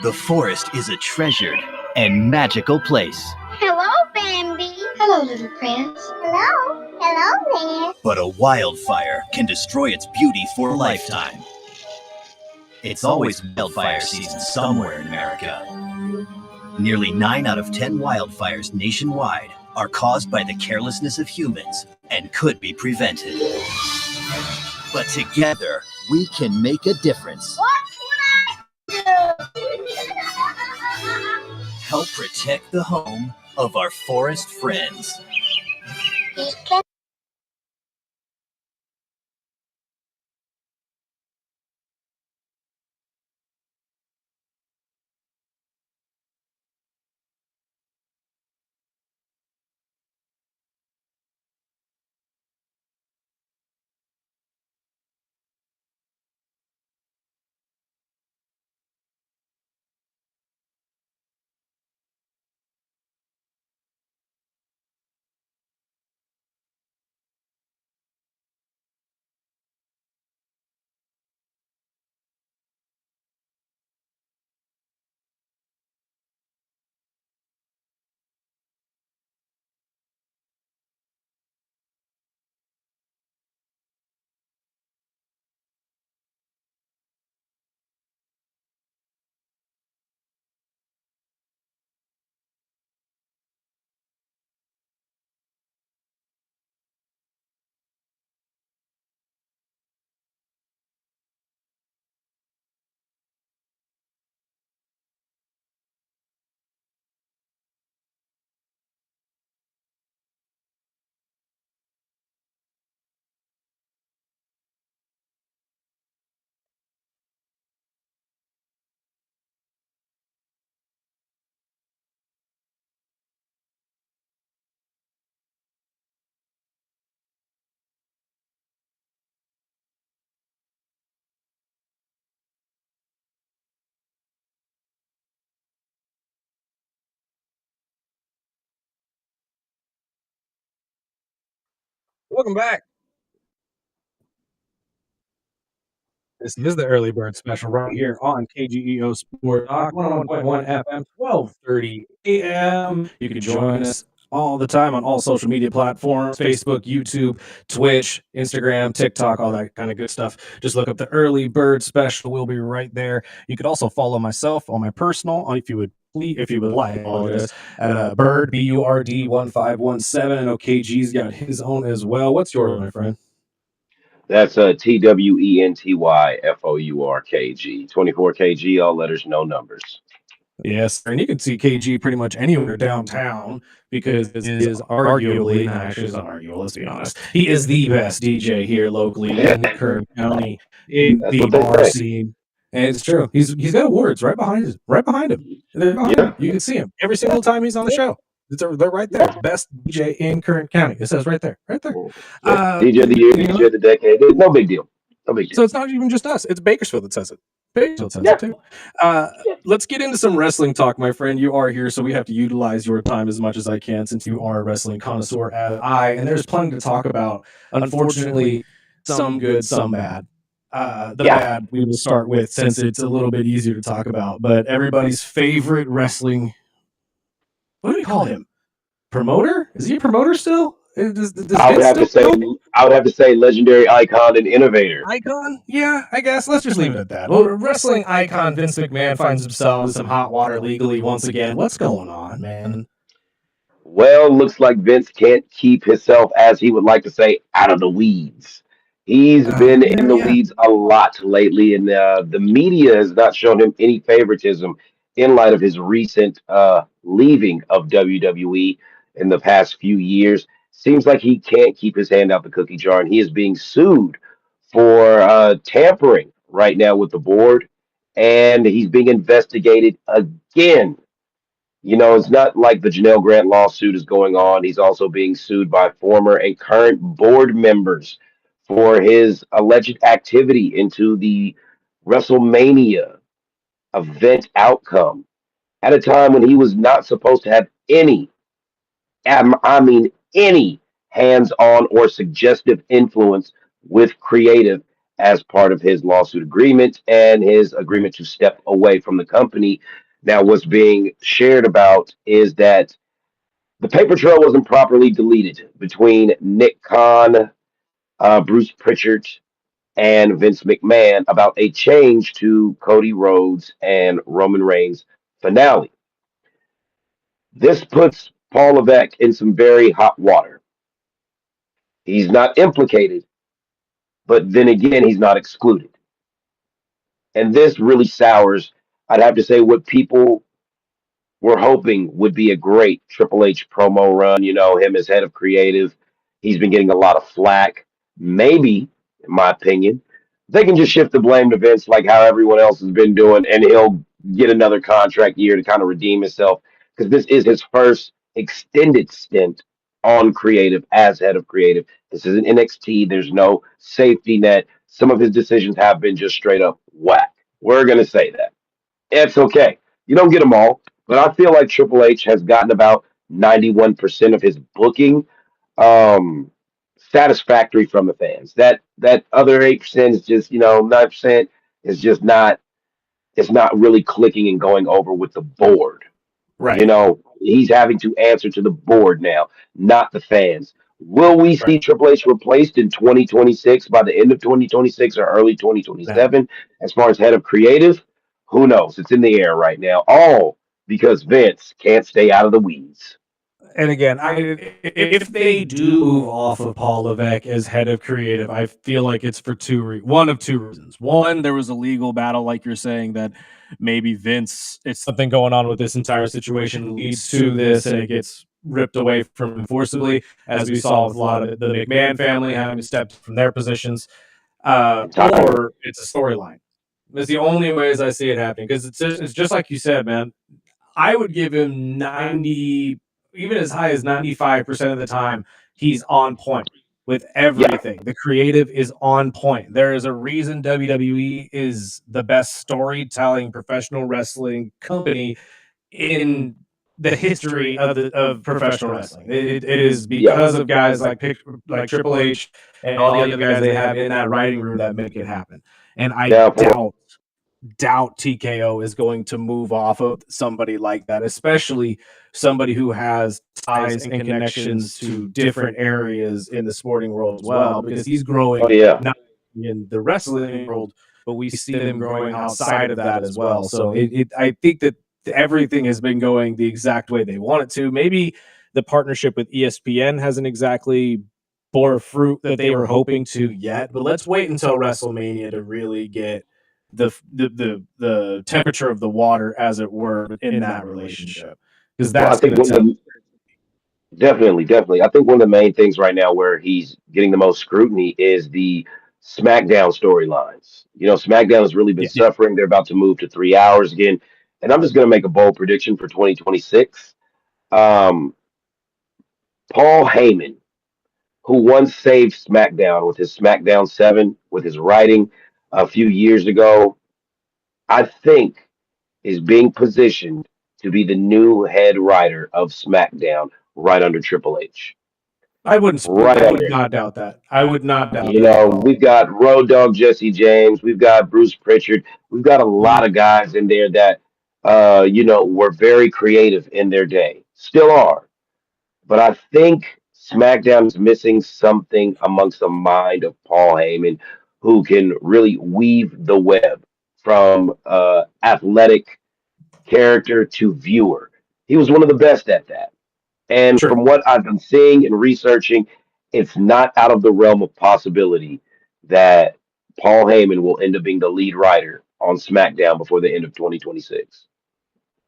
The forest is a treasured and magical place. Hello, Bambi. Hello, little prince. Hello. Hello there. But a wildfire can destroy its beauty for a lifetime. It's always wildfire season somewhere in America. Nearly 9 out of 10 wildfires nationwide are caused by the carelessness of humans and could be prevented. But together, we can make a difference. What would I do? Help protect the home of our forest friends. Welcome back. This is the early bird special right here on KGEO Sport Talk 101.1 FM, 12:30 a.m. You can join us all the time on all social media platforms: Facebook, YouTube, Twitch, Instagram, TikTok, all that kind of good stuff. Just look up the early bird special. We'll be right there. You could also follow myself on my personal, if you would like, apologize, at Bird BURD 1517. I know KG's got his own as well. What's yours, my friend? That's TWENTYFOURKG. 24 KG, all letters, no numbers. Yes, and you can see KG pretty much anywhere downtown because he is arguably, actually, it's not arguable, let's be honest. He is the best DJ here locally in Kern County in That's the what they bar say. scene. And it's true. He's got awards right behind him. They're behind him. You can see him every single time he's on the show. They're right there. Best DJ in Kern County. It says right there. DJ of the year, DJ of the decade. No big deal. No big deal. So it's not even just us. It's Bakersfield that says it. Bakersfield says it too. Let's get into some wrestling talk, my friend. You are here, so we have to utilize your time as much as I can since you are a wrestling connoisseur as and there's plenty to talk about. Unfortunately, some good, some bad. The bad we will start with since it's a little bit easier to talk about. But everybody's favorite wrestling, what do we call him? Promoter? Is he a promoter still? Does I would have to say legendary icon and innovator. Icon? Yeah, I guess. Let's just leave it at that. Well, wrestling icon Vince McMahon finds himself in some hot water legally once again. What's going on, man? Well, looks like Vince can't keep himself, as he would like to say, out of the weeds. He's been in the weeds a lot lately, and the media has not shown him any favoritism in light of his recent leaving of WWE in the past few years. Seems like he can't keep his hand out the cookie jar, and he is being sued for tampering right now with the board, and he's being investigated again. You know, it's not like the Janelle Grant lawsuit is going on. He's also being sued by former and current board members for his alleged activity into the WrestleMania event outcome at a time when he was not supposed to have any, I mean, any hands on or suggestive influence with creative as part of his lawsuit agreement and his agreement to step away from the company. Now, what's being shared about is that the paper trail wasn't properly deleted between Nick Khan, Bruce Pritchard, and Vince McMahon about a change to Cody Rhodes and Roman Reigns finale. This puts Paul Levesque in some very hot water. He's not implicated, but then again, he's not excluded. And this really sours, I'd have to say, what people were hoping would be a great Triple H promo run. You know, him as head of creative. He's been getting a lot of flack. Maybe, in my opinion, they can just shift the blame to Vince like how everyone else has been doing, and he'll get another contract year to kind of redeem himself because this is his first extended stint on creative as head of creative. This is an NXT. There's no safety net. Some of his decisions have been just straight up whack. We're going to say that. It's okay. You don't get them all, but I feel like Triple H has gotten about 91% of his booking satisfactory from the fans. That other 8% is just, 9% is just not, it's not really clicking and going over with the board. Right. You know, he's having to answer to the board now, not the fans. Will we see Triple H replaced in 2026 by the end of 2026 or early 2027 as far as head of creative? Who knows? It's in the air right now. All because Vince can't stay out of the weeds. And again, if they do move off of Paul Levesque as head of creative, I feel like it's for one of two reasons. One, there was a legal battle, like you're saying, that maybe Vince, it's something going on with this entire situation leads to this, and it gets ripped away from him forcibly, as we saw with a lot of the McMahon family having to step from their positions, or it's a storyline. It's the only ways I see it happening, because it's just like you said, man. I would give him 90, even as high as 95% of the time, he's on point with everything. The creative is on point. There is a reason WWE is the best storytelling professional wrestling company in the history of professional wrestling. It is because of guys like Triple H and all the other guys they have in that writing room that make it happen. And I doubt TKO is going to move off of somebody like that, especially somebody who has ties and connections to different areas in the sporting world as well, because he's growing not in the wrestling world, but we see them growing outside of that as well. So I think that everything has been going the exact way they want it to. Maybe the partnership with ESPN hasn't exactly bore fruit that they were hoping to yet, but let's wait until WrestleMania to really get the temperature of the water, as it were, in that relationship, because that's definitely. I think one of the main things right now where he's getting the most scrutiny is the SmackDown storylines. You know, SmackDown has really been suffering. They're about to move to 3 hours again, and I'm just going to make a bold prediction for 2026. Paul Heyman, who once saved SmackDown with his SmackDown 7, with his writing a few years ago, I think is being positioned to be the new head writer of SmackDown right under Triple H. I would not doubt that. I would not doubt that. You know, we've got Road Dogg Jesse James, we've got Bruce Pritchard, we've got a lot of guys in there that, were very creative in their day, still are. But I think SmackDown is missing something amongst the mind of Paul Heyman, who can really weave the web from athletic character to viewer. He was one of the best at that. And from what I've been seeing and researching, it's not out of the realm of possibility that Paul Heyman will end up being the lead writer on SmackDown before the end of 2026.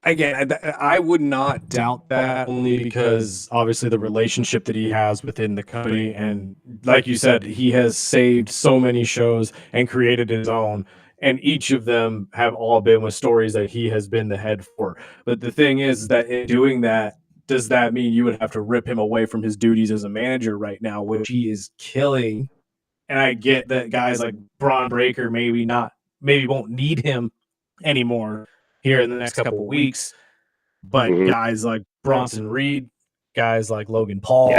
Again, I would not doubt that, only because obviously the relationship that he has within the company, and like you said, he has saved so many shows and created his own, and each of them have all been with stories that he has been the head for. But the thing is that in doing that, does that mean you would have to rip him away from his duties as a manager right now, which he is killing? And I get that guys like Braun Breaker maybe won't need him anymore here in the next couple of weeks, but guys like Bronson Reed, guys like Logan Paul,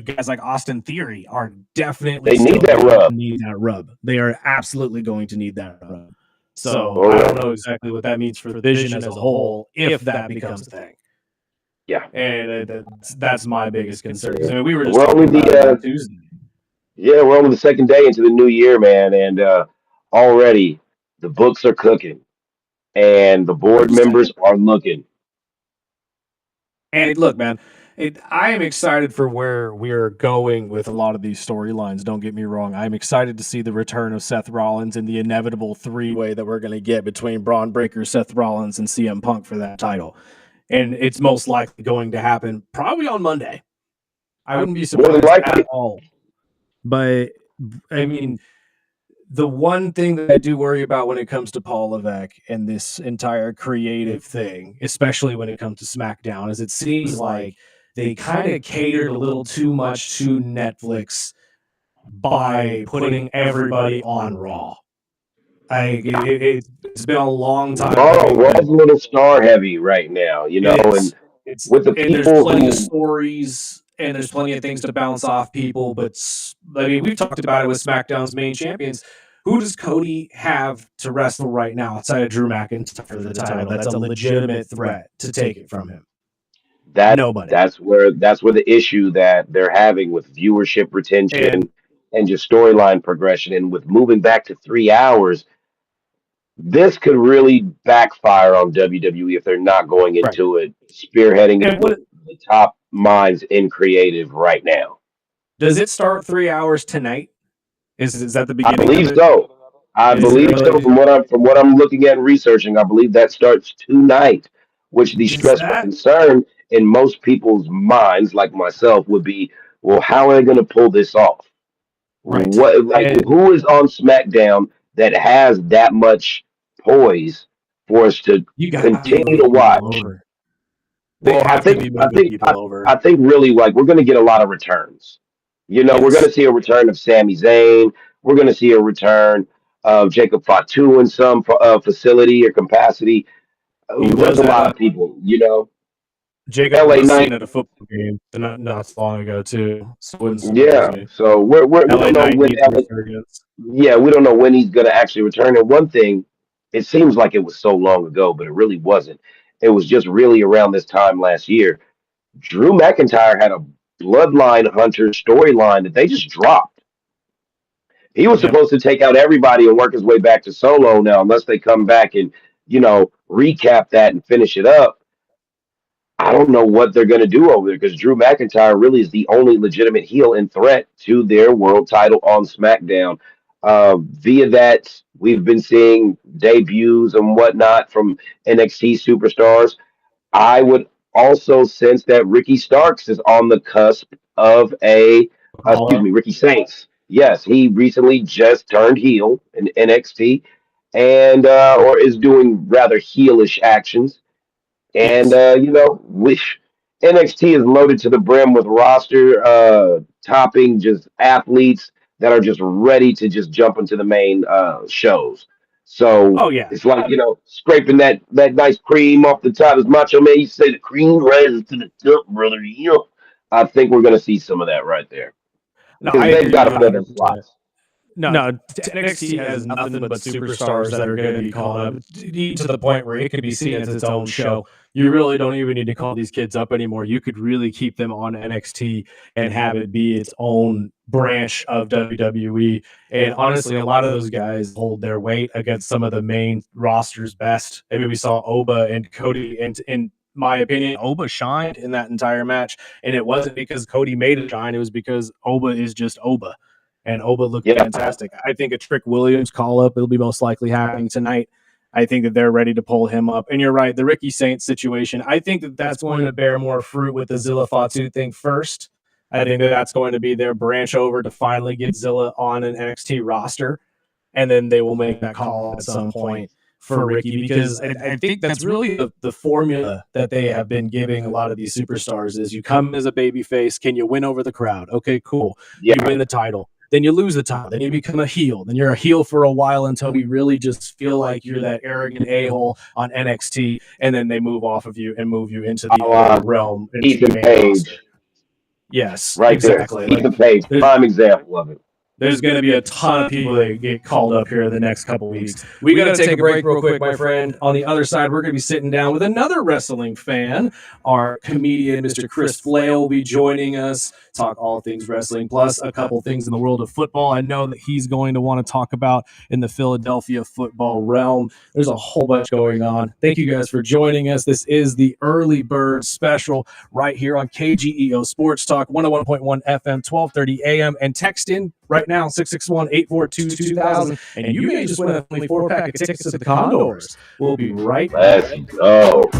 guys like Austin Theory are definitely need that rub. They are absolutely going to need that rub. So I don't know exactly what that means for the division as a whole, if that becomes a thing. Yeah, and that's my biggest concern. I mean, we were just talking about it Tuesday. Yeah, we're only the second day into the new year, man, and already the books are cooking, and the board members are looking. And look, man, I am excited for where we're going with a lot of these storylines. Don't get me wrong. I'm excited to see the return of Seth Rollins and the inevitable three-way that we're going to get between Braun Breaker, Seth Rollins, and CM Punk for that title. And it's most likely going to happen probably on Monday. I wouldn't be surprised at all. But, I mean, the one thing that I do worry about when it comes to Paul Levesque and this entire creative thing, especially when it comes to SmackDown, is it seems like they kind of catered a little too much to Netflix by putting everybody on Raw. It's been a long time. Raw's a little star heavy right now, and with the people, there's plenty of stories and there's plenty of things to bounce off people. But I mean, we've talked about it with SmackDown's main champions. Who does Cody have to wrestle right now outside of Drew McIntyre for the title? That's a legitimate threat to take it from him. Nobody. That's where the issue that they're having with viewership retention and just storyline progression, and with moving back to 3 hours. This could really backfire on WWE if they're not going into it, spearheading the top minds in creative right now. Does it start 3 hours tonight? Is that the beginning? I believe so. I believe so. From what I'm looking at and researching, I believe that starts tonight. Which the stressful concern in most people's minds, like myself, would be, well, how are they going to pull this off? Right. Who is on SmackDown that has that much poise for us to continue to watch? Well, I think really, like, we're going to get a lot of returns. We're going to see a return of Sami Zayn. We're going to see a return of Jacob Fatu in some facility or capacity. There's a lot of people, Jacob LA was seen Knight. at a football game not so long ago too. So it wouldn't surprise Yeah. me. So we LA don't know Knight when needs a LA. resurgence. Yeah, we don't know when he's going to actually return. And one thing, it seems like it was so long ago, but it really wasn't. It was just really around this time last year. Drew McIntyre had a Bloodline Hunter storyline that they just dropped. He was Yep. supposed to take out everybody and work his way back to Solo now, unless they come back and, recap that and finish it up. I don't know what they're going to do over there because Drew McIntyre really is the only legitimate heel and threat to their world title on SmackDown. Via that, we've been seeing debuts and whatnot from NXT superstars. I would also sense that Ricky Starks is on the cusp of Ricky Saints. Yes, he recently just turned heel in NXT and or is doing rather heelish actions. And Yes. which NXT is loaded to the brim with roster topping just athletes that are just ready to just jump into the main shows. So Oh yeah. it's like scraping that nice cream off the top. As Macho Man used to say, the cream rises to the top, brother. I think we're gonna see some of that right there No, because I they've agree got to fill their 100%. slots. No, NXT has nothing but superstars that are going to be called up to the point where it could be seen as its own show. You really don't even need to call these kids up anymore. You could really keep them on NXT and have it be its own branch of WWE. And honestly, a lot of those guys hold their weight against some of the main roster's best. I mean, we saw Oba and Cody, and in my opinion, Oba shined in that entire match. And it wasn't because Cody made it shine, it was because Oba is just Oba. And Oba looked Yeah. fantastic. I think a Trick Williams call up, it'll be most likely happening tonight. I think that they're ready to pull him up. And you're right, the Ricky Saints situation, I think that that's going to bear more fruit with the Zilla Fatu thing first. I think that that's going to be their branch over to finally get Zilla on an NXT roster. And then they will make that call at some point for Ricky, because I think that's really the formula that they have been giving a lot of these superstars is you come as a baby face. Can you win over the crowd? Okay, cool. Yeah. You win the title. Then you lose the title. Then you become a heel. Then you're a heel for a while until we really just feel like you're that arrogant a-hole on NXT. And then they move off of you and move you into the other realm. Into Ethan the main Page. roster. Yes, Right exactly. there. Ethan Page, prime example of it. There's going to be a ton of people that get called up here in the next couple weeks. We got to take a break real quick, my friend. On the other side, we're going to be sitting down with another wrestling fan. Our comedian, Mr. Chris Flail, will be joining us, talk all things wrestling, plus a couple things in the world of football. I know that he's going to want to talk about in the Philadelphia football realm. There's a whole bunch going on. Thank you guys for joining us. This is the Early Bird Special right here on KGEO Sports Talk, 101.1 FM, 1230 AM, and text in right now, 661-842-2000, and you may just win a 24-pack of tickets to the Condors. We'll be right back. Let's go.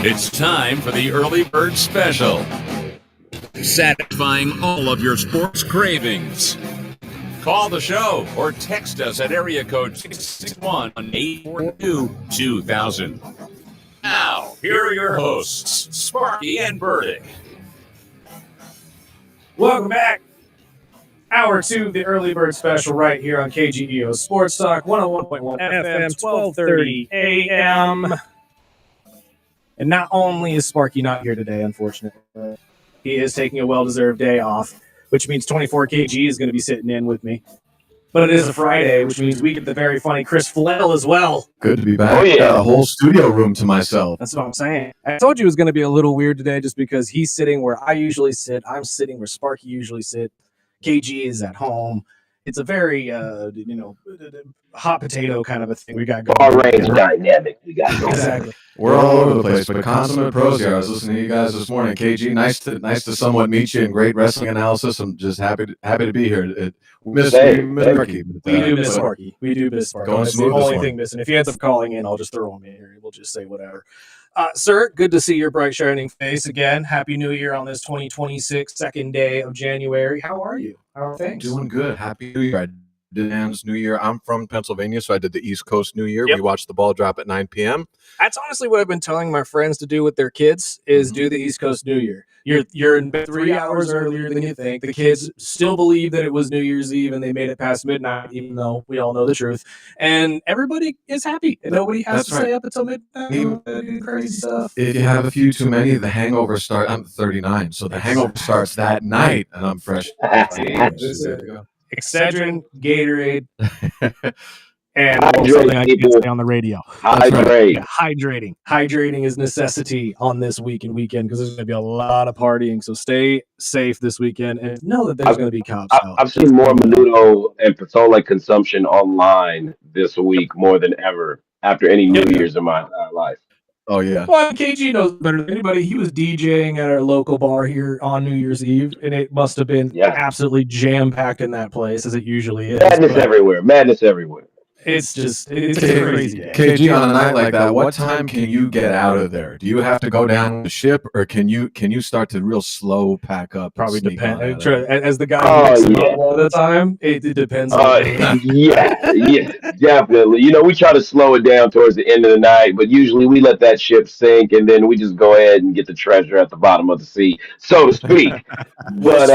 It's time for the Early Bird Special, satisfying all of your sports cravings. Call the show or text us at area code 661-842-2000. Now, here are your hosts, Sparky and Burdick. Welcome back. Hour 2 of the Early Bird Special right here on KGEO Sports Talk 101.1 FM, 12:30 a.m. And not only is Sparky not here today, unfortunately, he is taking a well-deserved day off, which means 24 KG is going to be sitting in with me. But it is a Friday, which means we get the very funny Chris Flail as well. Good to be back. Oh, yeah. Got a whole studio room to myself. That's what I'm saying. I told you it was going to be a little weird today just because he's sitting where I usually sit. I'm sitting where Sparky usually sits. KG is at home. It's a very, hot potato kind of a thing we got going. Far range dynamic we got going. Exactly. We're all over the place, but consummate pros here. I was listening to you guys this morning. KG, nice to somewhat meet you, and great wrestling analysis. I'm just happy to be here. We miss Sparky. We do miss Sparky. We do miss Sparky. Going That's the smooth this only morning. thing missing. If he ends up calling in, I'll just throw him in here. We'll just say whatever. Sir, good to see your bright, shining face again. Happy New Year on this 2026 second day of January. How are you? How are things? Doing good. Happy New Year. I did Dan's New Year. I'm from Pennsylvania, so I did the East Coast New Year. Yep. We watched the ball drop at 9 p.m. That's honestly what I've been telling my friends to do with their kids is do the East Coast New Year. You're in bed 3 hours earlier than you think. The kids still believe that it was New Year's Eve and they made it past midnight, even though we all know the truth. And everybody is happy. And nobody has to stay up until midnight and do crazy stuff. If you have a few too many, the hangover starts. I'm 39, so the hangover starts that night, and I'm fresh. Excedrin, Gatorade, and Hydrate, something I can't people. say on the radio. Hydrate. Yeah, hydrating. Hydrating is necessity on this week and weekend because there's going to be a lot of partying. So stay safe this weekend and know that there's going to be cops out. I've seen more Menudo and Patole consumption online this week more than ever after any New Year's in my entire life. Oh, yeah. Well, KG knows better than anybody. He was DJing at our local bar here on New Year's Eve, and it must have been absolutely jam-packed in that place, as it usually is. Madness everywhere. Madness everywhere. It's just, it's a crazy day. KG, on a night like that, what time can you get out of there? Do you have to go down the ship, or can you start to real slow pack up? Probably and sneak on depends. out of there? As the guy who makes it all the time, it depends. Yeah, definitely. You know, we try to slow it down towards the end of the night, but usually we let that ship sink, and then we just go ahead and get the treasure at the bottom of the sea, so to speak. But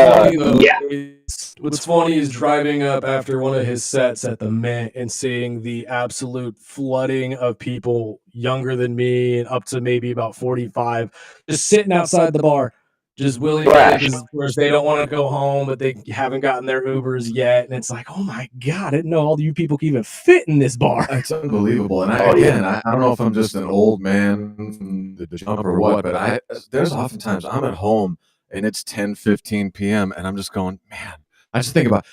what's funny is driving up after one of his sets at the Mint and seeing the absolute flooding of people younger than me and up to maybe about 45 just sitting outside the bar, just willing because of course they don't want to go home, but they haven't gotten their Ubers yet. And it's like, oh my God, I didn't know all you people can even fit in this bar. It's unbelievable. And I don't know if I'm just an old man from the jump or what, but there's oftentimes I'm at home and it's 10:15 p.m. and I'm just going, man. I just think about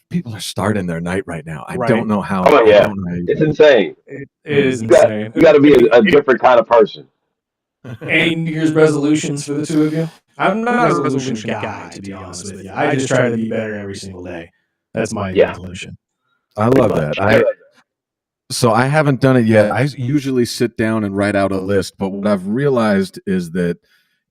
people are starting their night right now. I don't know how. Oh yeah, it's insane. It is insane. You got to be a different kind of person. Any New Year's resolutions for the two of you? I'm not a resolution guy, to be honest with you. I just try to be better every single day. That's my resolution. I love that. So I haven't done it yet. I usually sit down and write out a list, but what I've realized is that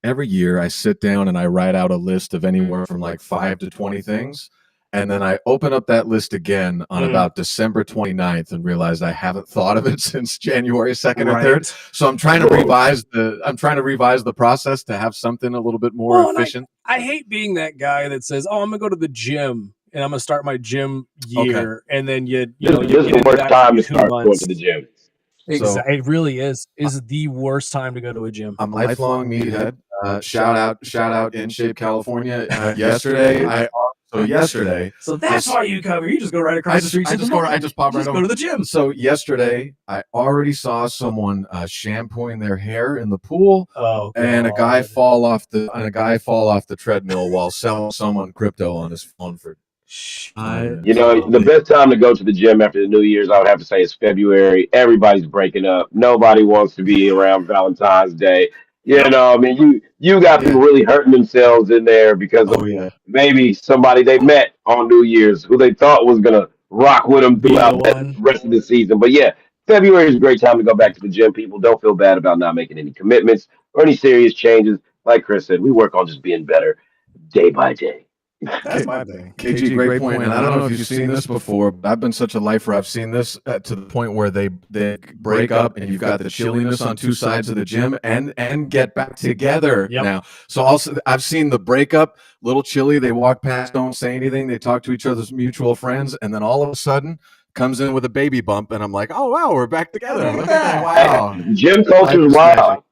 every year I sit down and I write out a list of anywhere from like 5 to 20 things. And then I open up that list again on about December 29th and realize I haven't thought of it since January 2nd or 3rd. So I'm trying to revise the process to have something a little bit more efficient. I hate being that guy that says, "Oh, I'm gonna go to the gym and I'm gonna start my gym year," and then you know, this is the worst time to start going to the gym. Exactly, it really is the worst time to go to a gym. I'm a lifelong meathead. Shout out In Shape, California. Yesterday, So that's why you cover. You just go right across the street. I just pop right over. Go to the gym. So yesterday, I already saw someone shampooing their hair in the pool, and a guy fall off the treadmill while selling someone crypto on his phone for. You know, the best time to go to the gym after the New Year's, I would have to say, is February. Everybody's breaking up. Nobody wants to be around Valentine's Day. You know, I mean, you got people really hurting themselves in there because of maybe somebody they met on New Year's who they thought was going to rock with them throughout the rest of the season. But yeah, February is a great time to go back to the gym. People don't feel bad about not making any commitments. or any serious changes. Like Chris said, we work on just being better day by day. That's my thing. KG, great point. And I don't know if you've seen this before, but I've been such a lifer. I've seen this to the point where they break up and you've got the chilliness on two sides of the gym and get back together now. So also I've seen the breakup, little chilly. They walk past, don't say anything. They talk to each other's mutual friends. And then all of a sudden comes in with a baby bump. And I'm like, oh, wow, we're back together. Look at that. Wow. Gym culture is wild.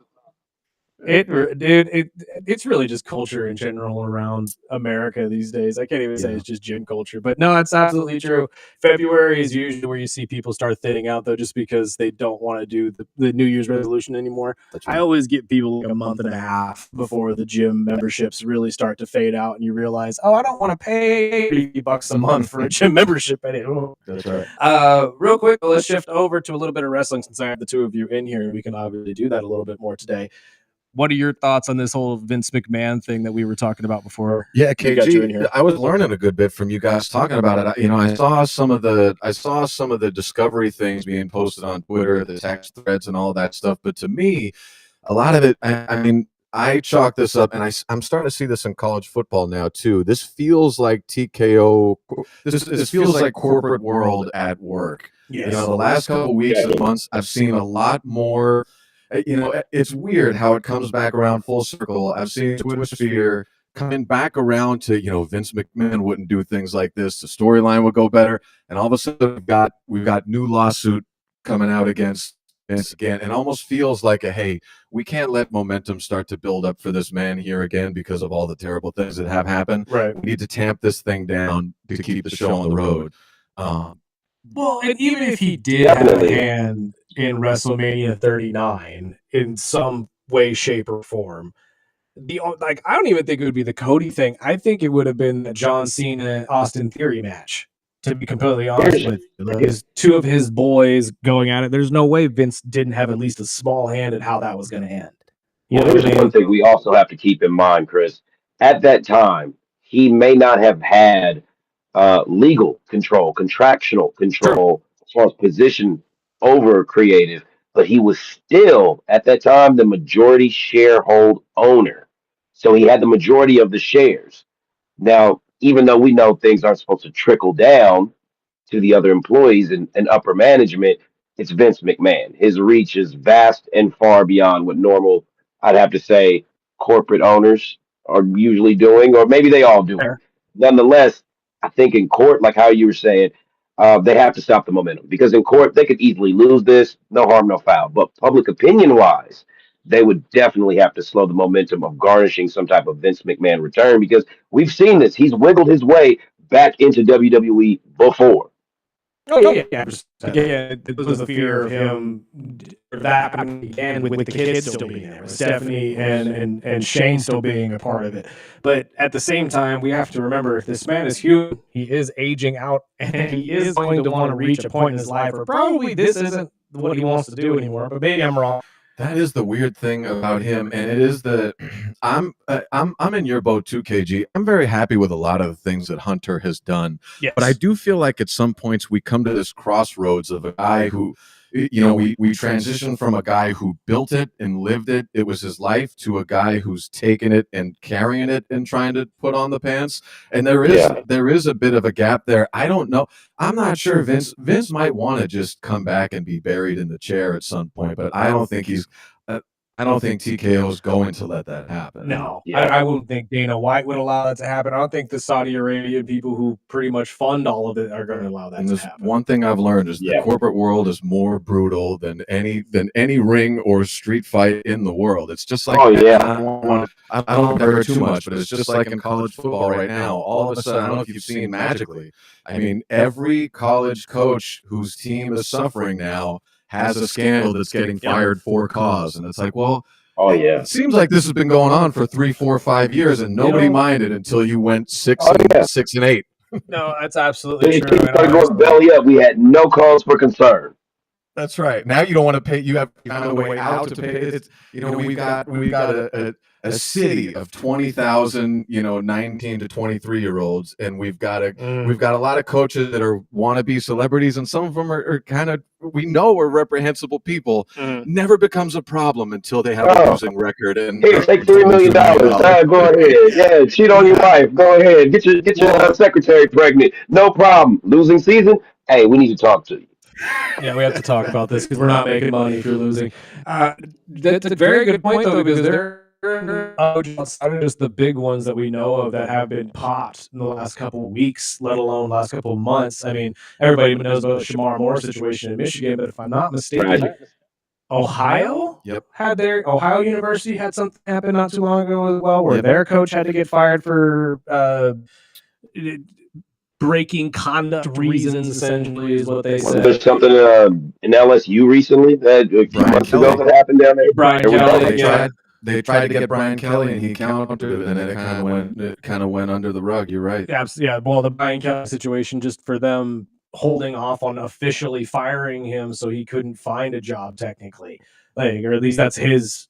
It's really just culture in general around America these days. I can't even say it's just gym culture, but no, it's absolutely true. February is usually where you see people start thinning out, though, just because they don't want to do the New Year's resolution anymore. I always get people like a month and a half before the gym memberships really start to fade out, and you realize, oh, I don't want to pay $80 a month for a gym membership anymore. That's right. Real quick, let's shift over to a little bit of wrestling since I have the two of you in here. We can obviously do that a little bit more today. What are your thoughts on this whole Vince McMahon thing that we were talking about before? Yeah, we got you in KG, here? I was learning a good bit from you guys talking about it. I saw some of the discovery things being posted on Twitter, the text threads and all that stuff. But to me, a lot of it, I chalk this up, and I'm starting to see this in college football now too. This feels like TKO. This feels like corporate world at work. Yes. The last couple of weeks and months, I've seen a lot more. It's weird how it comes back around full circle. I've seen Twitter sphere coming back around to, Vince McMahon wouldn't do things like this. The storyline would go better. And all of a sudden we've got new lawsuit coming out against Vince again. And almost feels like hey, we can't let momentum start to build up for this man here again because of all the terrible things that have happened. Right. We need to tamp this thing down to keep the show on the road. Well, and even if he did have a hand in WrestleMania 39 in some way, shape, or form, I don't even think it would be the Cody thing. I think it would have been the John Cena Austin Theory match. To be completely honest with you, two of his boys going at it. There's no way Vince didn't have at least a small hand in how that was going to end. Here's one thing we also have to keep in mind, Chris. At that time, he may not have had legal control, contractual control, as far as position over creative, but he was still at that time the majority sharehold owner. So he had the majority of the shares. Now, even though we know things aren't supposed to trickle down to the other employees and upper management, it's Vince McMahon. His reach is vast and far beyond what normal, I'd have to say, corporate owners are usually doing, or maybe they all do it. Nonetheless, I think in court, like how you were saying, they have to stop the momentum because in court they could easily lose this, no harm, no foul. But public opinion wise, they would definitely have to slow the momentum of garnishing some type of Vince McMahon return because we've seen this. He's wiggled his way back into WWE before. Oh yeah. It was the fear of him that happening again with the kids still being there, with Stephanie and Shane still being a part of it. But at the same time, we have to remember if this man is human, he is aging out, and he is going to want to reach a point in his life where probably this isn't what he wants to do anymore. But maybe I'm wrong. That is the weird thing about him, and it is I'm in your boat too, KG. I'm very happy with a lot of the things that Hunter has done, but I do feel like at some points we come to this crossroads of a guy who, we transition from a guy who built it and lived it. It was his life to a guy who's taken it and carrying it and trying to put on the pants. And there is a bit of a gap there. I don't know. I'm not sure. Vince might want to just come back and be buried in the chair at some point, but I don't think I don't think TKO is going to let that happen. No, I wouldn't think Dana White would allow that to happen. I don't think the Saudi Arabian people who pretty much fund all of it are going to allow that to happen. One thing I've learned is the corporate world is more brutal than any ring or street fight in the world. It's just like I don't want to compare too much, but it's just like in college football right now. All of a sudden, I don't know if you've seen magically. I mean, every college coach whose team is suffering now has a scandal that's getting fired for cause. And it's like, well, it seems like this has been going on for 3, 4, 5 years and nobody minded until you went 6 and 8. No, that's absolutely true. Going belly up. We had no cause for concern. That's right. Now you don't want to pay. You have to find a way out to pay. It's, we've got a city of 20,000 19 to 23-year-olds, and we've got a lot of coaches that are wannabe celebrities, and some of them are kind of, we know, are reprehensible people. Never becomes a problem until they have a losing record. And here, take $3 million. Go ahead. Yeah, cheat on your wife. Go ahead. Get your secretary pregnant. No problem. Losing season. Hey, we need to talk to you. Yeah, we have to talk about this because we're not making money if you're losing. That's a very good point, though, because there are outside of just the big ones that we know of that have been popped in the last couple of weeks, let alone last couple of months. I mean, everybody knows about the Shamar Moore situation in Michigan, but if I'm not mistaken, Ohio Ohio University had something happen not too long ago as well, where their coach had to get fired for breaking conduct reasons, essentially, is what they said. There's something in LSU recently that a few months ago that happened down there. Brian Kelly, they tried to get Brian Kelly, and he countered, and then it kind of went under the rug. You're right. Yeah. Well, the Brian Kelly situation, just for them holding off on officially firing him, so he couldn't find a job technically. Or at least that's his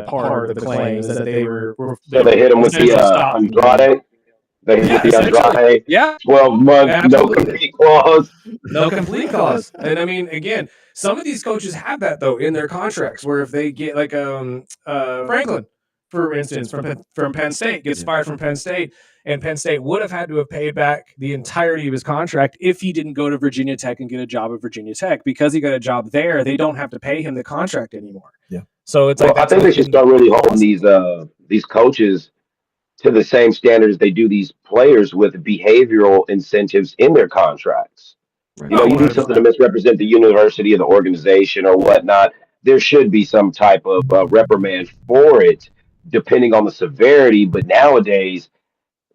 part of the claim, is that they were so they hit him with the Andrade. They hit the Andrade. 12 months, no complete clause. No complete clause. And I mean, again, some of these coaches have that though in their contracts, where if they get like Franklin, for instance, from Penn State, gets fired from Penn State, and Penn State would have had to have paid back the entirety of his contract if he didn't go to Virginia Tech and get a job at Virginia Tech. Because he got a job there, they don't have to pay him the contract anymore. Yeah. So it's I think they should start really holding these coaches to the same standards they do these players with behavioral incentives in their contracts. Right. You do something to misrepresent the university or the organization or whatnot, there should be some type of reprimand for it, depending on the severity. But nowadays,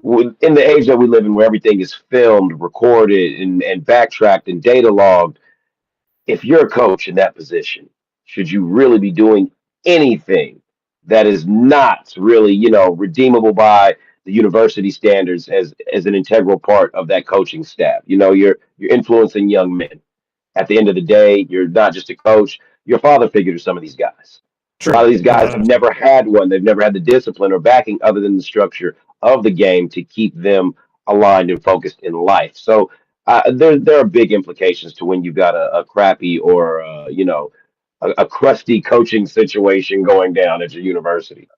in the age that we live in, where everything is filmed, recorded, and backtracked and data logged, if you're a coach in that position, should you really be doing anything that is not really, redeemable by the university standards as an integral part of that coaching staff? You're influencing young men. At the end of the day, you're not just a coach, you're a father figure to some of these guys. True. A lot of these guys have never had one. They've never had the discipline or backing other than the structure of the game to keep them aligned and focused in life. So there are big implications to when you've got a crappy or, a crusty coaching situation going down at your university.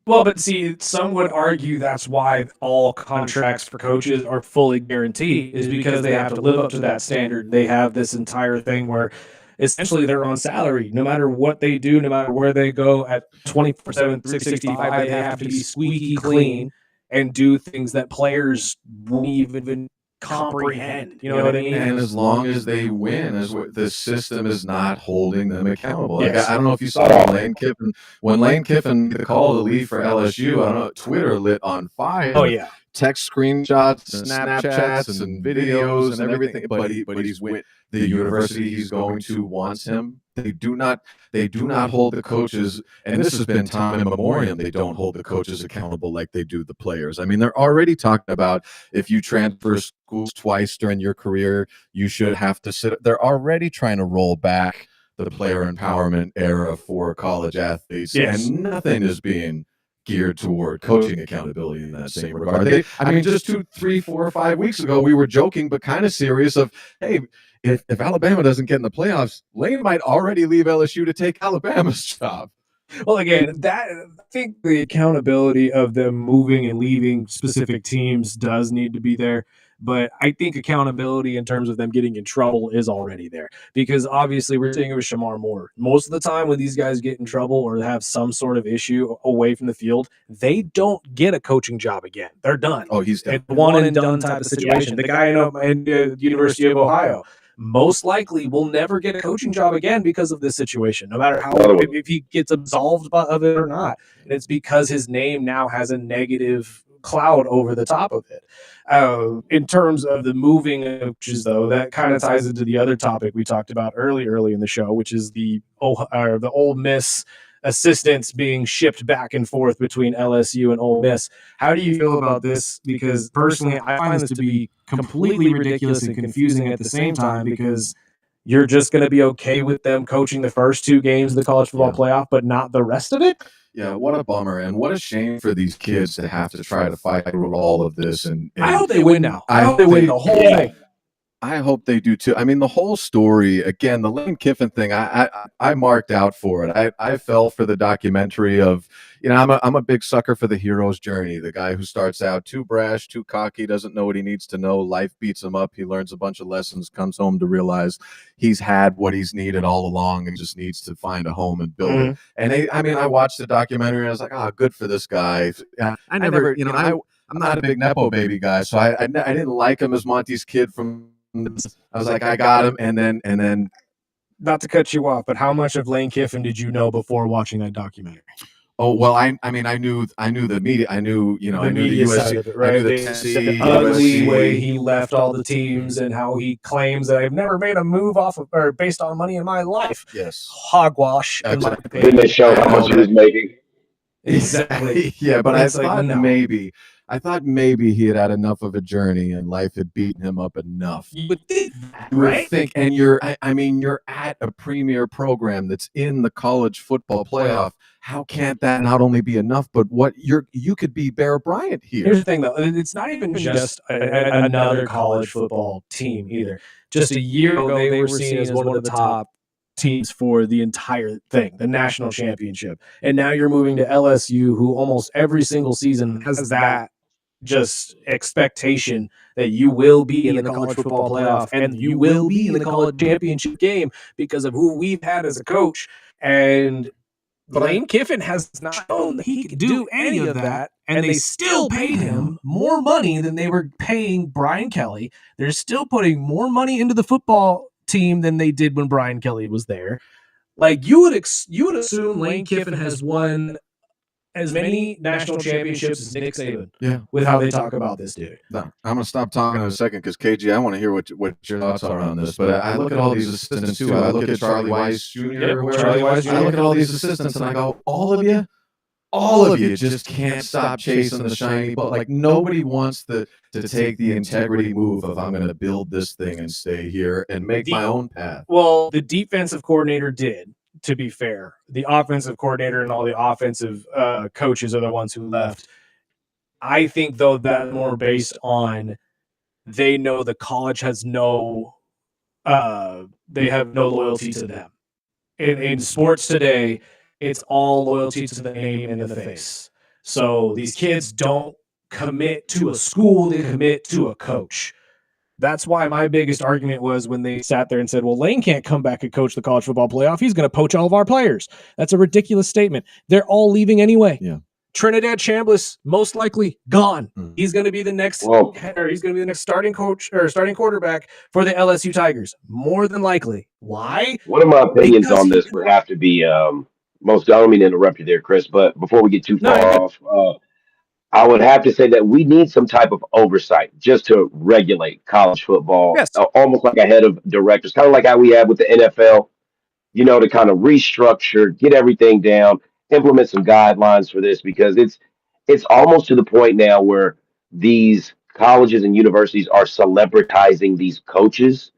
Well, but see, some would argue that's why all contracts for coaches are fully guaranteed, is because they have to live up to that standard. They have this entire thing where essentially they're on salary. No matter what they do, no matter where they go, at 24/7, 365, they have to be squeaky clean and do things that players won't even comprehend. You know what I mean? And as long as they win, the system is not holding them accountable. Yes. I don't know if you saw when Lane Kiffin the call to leave for LSU. I don't know, Twitter lit on fire. Oh yeah, text screenshots, and Snapchats, and videos and everything. But he's with the university he's going to wants him. They do not hold the coaches, and this has been time immemorial. They don't hold the coaches accountable like they do the players. I mean, they're already talking about if you transfer schools twice during your career, you should have to sit. They're already trying to roll back the player empowerment era for college athletes, and nothing is being geared toward coaching accountability in that same regard. Just 2, 3, 4, or 5 weeks ago, we were joking but kind of serious of, hey, if Alabama doesn't get in the playoffs, Lane might already leave LSU to take Alabama's job. Well, again, I think the accountability of them moving and leaving specific teams does need to be there. But I think accountability in terms of them getting in trouble is already there, because obviously we're seeing it with Shamar Moore. Most of the time when these guys get in trouble or have some sort of issue away from the field, they don't get a coaching job again. They're done. Oh, he's done. It's one and done type of situation. The guy in the University of Ohio most likely will never get a coaching job again because of this situation, no matter how if he gets absolved of it or not. And it's because his name now has a negative cloud over the top of it. In terms of the moving of coaches, though, that kind of ties into the other topic we talked about early in the show, which is the Ole Miss assistants being shipped back and forth between LSU and Ole Miss. How do you feel about this? Because personally, I find this to be completely ridiculous and confusing at the same time, because you're just going to be okay with them coaching the first 2 games of the college football playoff, but not the rest of it? Yeah, what a bummer, and what a shame for these kids to have to try to fight through all of this. And I hope they win now. I hope they win the whole thing. I hope they do too. I mean, the whole story, again, the Lane Kiffin thing, I marked out for it. I fell for the documentary of, I'm a big sucker for the hero's journey. The guy who starts out too brash, too cocky, doesn't know what he needs to know. Life beats him up. He learns a bunch of lessons, comes home to realize he's had what he's needed all along and just needs to find a home and build it. And I watched the documentary and I was like, good for this guy. I never, I'm not a big Nepo baby guy, so I didn't like him as Monty's kid from. I was like, I got him, and then. Not to cut you off, but how much of Lane Kiffin did you know before watching that documentary? Oh well, I knew the media. I knew I knew the USC side of it, right? The ugly way he left all the teams and how he claims that I've never made a move off of or based on money in my life. Yes, hogwash. Didn't they show how much he was making? Exactly. Yeah, but I thought maybe he had enough of a journey and life had beaten him up enough. You would think that, You would right? think, and you're at a premier program that's in the college football playoff. How can't that not only be enough, but you could be Bear Bryant here? Here's the thing, though. It's not even just another college football team either. Just a year ago, they were seen as one of the top teams for the entire thing, the national championship. And now you're moving to LSU, who almost every single season has that just expectation that you will be in the college football playoff and you will be in the college championship game because of who we've had as a coach. And Lane Kiffin has not shown that he could do any of that, and they still paid him more money than they were paying Brian Kelly. They're still putting more money into the football team than they did when Brian Kelly was there. Like you would assume Lane Kiffin has won as many national championships as Nick Saban. Yeah, with how they talk about this dude. No, I'm gonna stop talking in a second because KG, I want to hear what your thoughts are on this. But I look at all these assistants too. I look at Charlie Weiss Jr. I look at all these assistants and I go, all of you just can't stop chasing the shiny ball. Like nobody wants to take the integrity move of I'm going to build this thing and stay here and make my own path. Well, the defensive coordinator did. To be fair, the offensive coordinator and all the offensive coaches are the ones who left. I think, though, that's more based on they know the college has they have no loyalty to them. In sports today, it's all loyalty to the name and the face. So these kids don't commit to a school, they commit to a coach. That's why my biggest argument was when they sat there and said, well, Lane can't come back and coach the college football playoff. He's going to poach all of our players. That's a ridiculous statement. They're all leaving anyway. Yeah. Trinidad Chambliss, most likely gone. He's going to be the next starting coach or starting quarterback for the LSU Tigers. More than likely. Why? One of my opinions on this would have to be I don't mean to interrupt you there, Chris, but before we get too far off, I would have to say that we need some type of oversight just to regulate college football, almost like a head of directors, kind of like how we have with the NFL, to kind of restructure, get everything down, implement some guidelines for this, because it's almost to the point now where these colleges and universities are celebritizing these coaches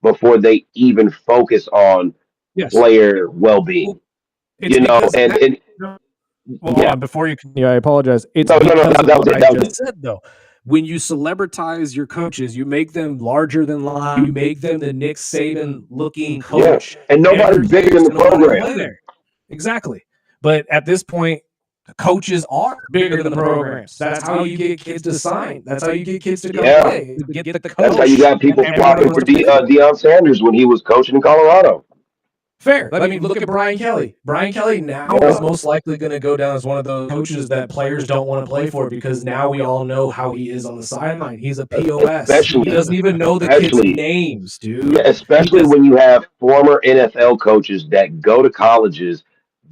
before they even focus on player well-being. Before you continue, I apologize. It's that I just said, though. When you celebritize your coaches, you make them larger than life. You make them the Nick Saban-looking coach. Yeah. And nobody's bigger than the program. Exactly. But at this point, coaches are bigger than the programs. That's how you get kids to sign. That's how you get kids to go play. To get the coach. That's how you got people flocking for Deion Sanders when he was coaching in Colorado. Fair. I mean, look at Brian Kelly. Brian Kelly now is most likely going to go down as one of those coaches that players don't want to play for because now we all know how he is on the sideline. He's a POS. He doesn't even know the kids' names, dude. Yeah, especially when you have former NFL coaches that go to colleges,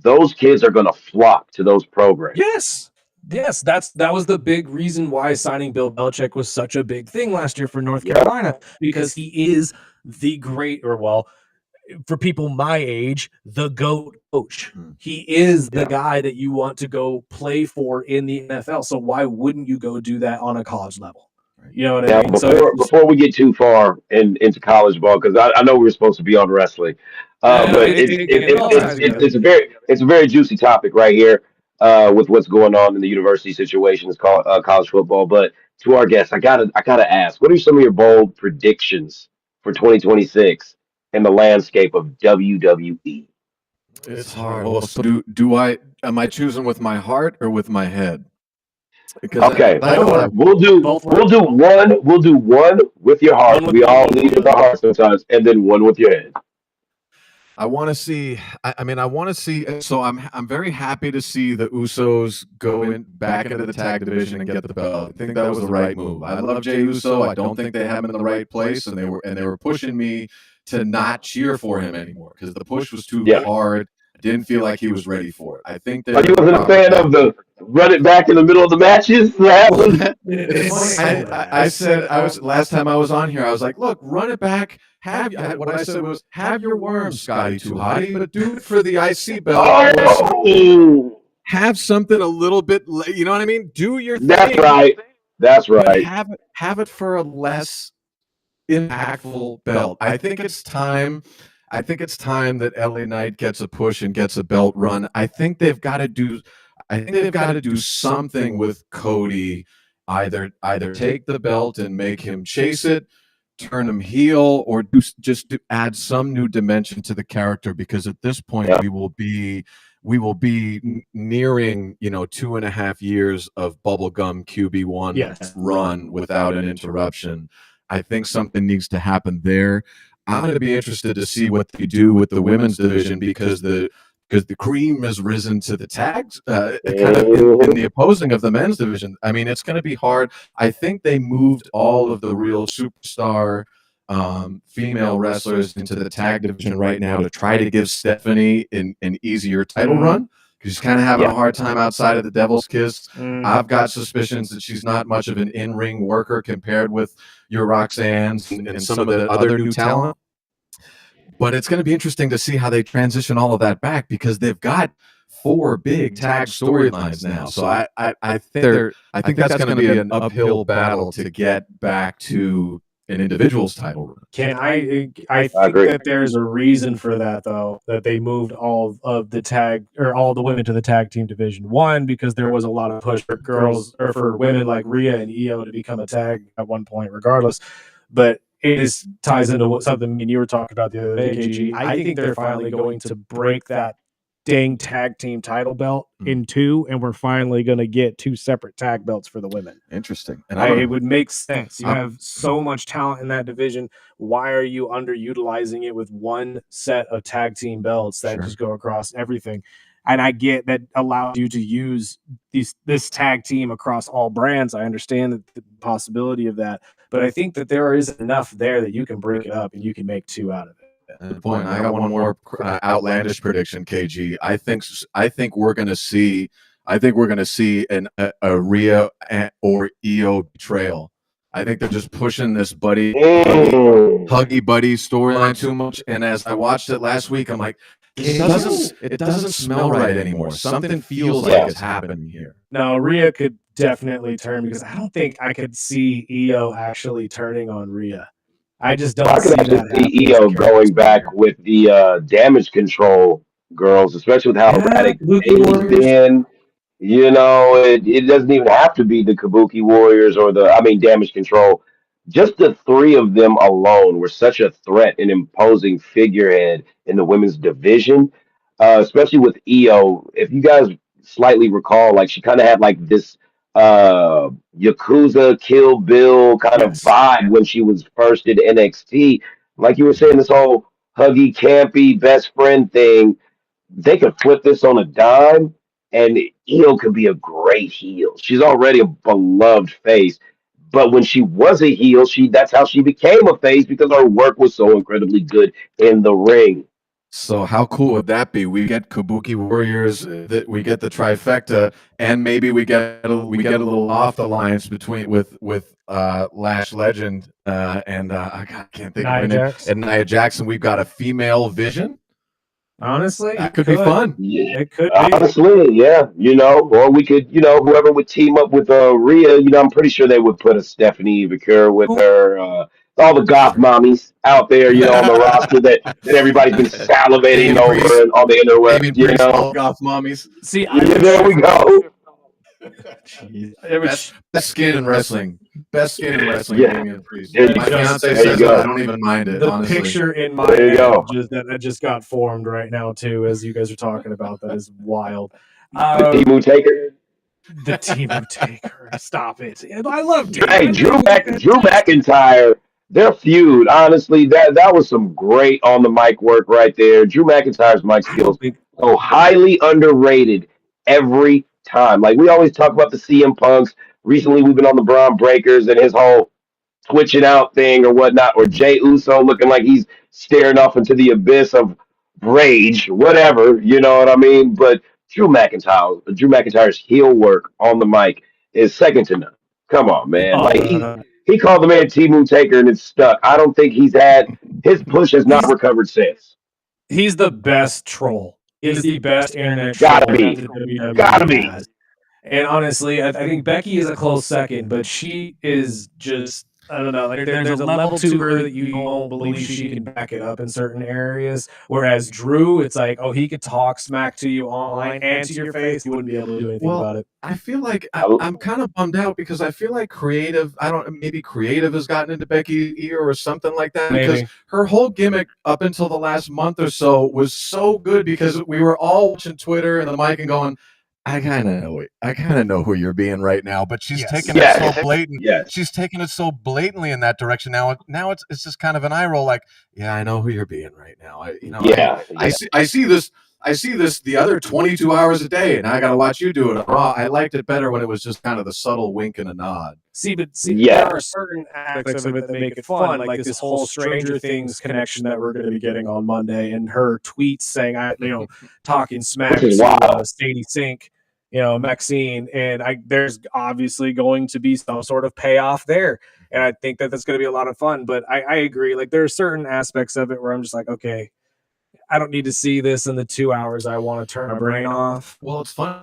those kids are going to flock to those programs. Yes, that was the big reason why signing Bill Belichick was such a big thing last year for North Carolina, because he is the for people my age, the GOAT coach. He is the guy that you want to go play for in the NFL. So why wouldn't you go do that on a college level? You know what I Now, mean? So it's before we get too far into college ball, because I know we were supposed to be on wrestling, no, but it all ties together. it's a very juicy topic right here with what's going on in the university situation. It's called college football. But to our guests, I gotta ask, what are some of your bold predictions for 2026 in the landscape of WWE? It's hard. Well, so do I? Am I choosing with my heart or with my head? Because Okay, I know what I we'll do one with your heart. One with We the all one lead with with the our heart sometimes, and then one with your head. I want to see. I mean, I want to see. So I'm very happy to see the Usos back into the tag division and get the belt. I think that was the right move. I love Jey Uso. I don't think they have him in the right place, and they were pushing me to not cheer for him anymore because the push was too Yeah. hard. I didn't feel like he was ready for it. I think Oh, that you wasn't a fan of the run it back in the middle of the matches? That was It's funny. I said I was last time I was on here. I was like, look, run it back. What I said was, have your worms, Scotty Too Hottie, but do it for the IC belt. oh, Have something a little bit. You know what I mean? Do your thing. that's right. That's But right. have it for a less impactful belt. I think it's time. I think it's time that LA Knight gets a push and gets a belt run. I think they've got to do. I think they've got to do something with Cody. Either take the belt and make him chase it, turn him heel, or add some new dimension to the character. Because at this point, we will be nearing 2.5 years of bubblegum QB1 run without an interruption. I think something needs to happen there. I'm going to be interested to see what they do with the women's division because the cream has risen to the tags kind of in the opposing of the men's division. I mean, it's going to be hard. I think they moved all of the real superstar female wrestlers into the tag division right now to try to give Stephanie an easier title run because she's kind of having a hard time outside of the Devil's Kiss. I've got suspicions that she's not much of an in-ring worker compared with your Roxanne's and some of the other new talent. But it's going to be interesting to see how they transition all of that back because they've got 4 big tag storylines now. So I think that's going to be an uphill battle to get back to an individual's title run. I think that there's a reason for that though, that they moved all of the tag or all the women to the tag team division. One, because there was a lot of push for girls or for women like Rhea and Io to become a tag at one point, regardless. But it ties into something you were talking about the other day, KG. I think they're finally going to break that dang tag team title belt in 2, and we're finally going to get 2 separate tag belts for the women. Interesting. And it would make sense. You have so much talent in that division. Why are you underutilizing it with one set of tag team belts that just go across everything? And I get that allows you to use this tag team across all brands. I understand the possibility of that, but I think that there is enough there that you can break it up and you can make 2 out of it. Good point. I got one more outlandish prediction, KG. I think we're going to see. I think we're going to see a Rhea or Io betrayal. I think they're just pushing this huggy buddy storyline too much. And as I watched it last week, I'm like, it doesn't smell right anymore. Something feels like it's happening here. No, Rhea could definitely turn because I don't think I could see Io actually turning on Rhea. I just don't. I could actually see Io going back with the damage control girls, especially with how erratic they've been. It doesn't even have to be the Kabuki Warriors or damage control. Just the 3 of them alone were such a threat and imposing figurehead in the women's division, especially with Io. If you guys slightly recall, like she kind of had like this Yakuza Kill Bill kind of vibe when she was first in NXT. Like you were saying, this whole huggy, campy, best friend thing, they could flip this on a dime, and Io could be a great heel. She's already a beloved face. But when she was a heel, that's how she became a face because her work was so incredibly good in the ring. So how cool would that be? We get Kabuki Warriors, that we get the trifecta, and maybe we get a little off alliance with Lash Legend and I can't think of her name. And Nia Jackson. We've got a female Vision. Honestly, that could be fun. Yeah. It could be. Honestly, yeah, or we could, whoever would team up with Rhea, I'm pretty sure they would put a Stephanie Vicur with her, all the goth mommies out there, on the roster that everybody's been salivating Amy over Priest, and on the interweb, Amy Priest, all goth mommies. See, Yeah, there we go. Best skin in wrestling. Best skin in wrestling. Yeah. Damian Priest. There you My go. fiance There you says go. it. I don't even mind it. The honestly. picture in my There you head go. that just got formed right now too, as you guys are talking about, that is wild. The Team Taker. The Team of Taker. Stop it! I love Hey, Drew McIntyre, their feud, honestly, that was some great on the mic work right there. Drew McIntyre's mic skills so highly underrated every time. Like we always talk about the CM Punks. Recently, we've been on the Braun Breakers and his whole twitching out thing or whatnot, or Jay Uso looking like he's staring off into the abyss of rage, whatever, you know what I mean? But Drew McIntyre's heel work on the mic is second to none. Come on, man. Like he called the man T-Moon Taker and it's stuck. I don't think his push has not recovered since. He's the best troll. He's the best internet Gotta troll be. that the WWE Gotta be. has. And honestly, I think Becky is a close second, but she is just, I don't know, like there's a level to her that you won't believe she can back it up in certain areas. Whereas Drew, it's like, oh, he could talk smack to you online and to your face. You wouldn't be able to do anything about it. I feel like I'm kind of bummed out because I feel like maybe creative has gotten into Becky's ear or something like that. Maybe. Because her whole gimmick up until the last month or so was so good because we were all watching Twitter and the mic and going, I kind of know who you're being right now, but she's taking it so blatant. Yes. She's taking it so blatantly in that direction. Now it's just kind of an eye roll. Like, yeah, I know who you're being right now. I see this the other 22 hours a day, and I got to watch you do it on Raw. I liked it better when it was just kind of the subtle wink and a nod. There are certain aspects of it that make it fun, like this whole Stranger Things connection that we're going to be getting on Monday, and her tweets saying, talking smack Which is to wild. Sadie Sink, Maxine, and there's obviously going to be some sort of payoff there, and I think that that's going to be a lot of fun. But I agree, like there are certain aspects of it where I'm just like, okay, I don't need to see this in the 2 hours. I want to turn my brain off. Well, it's fun.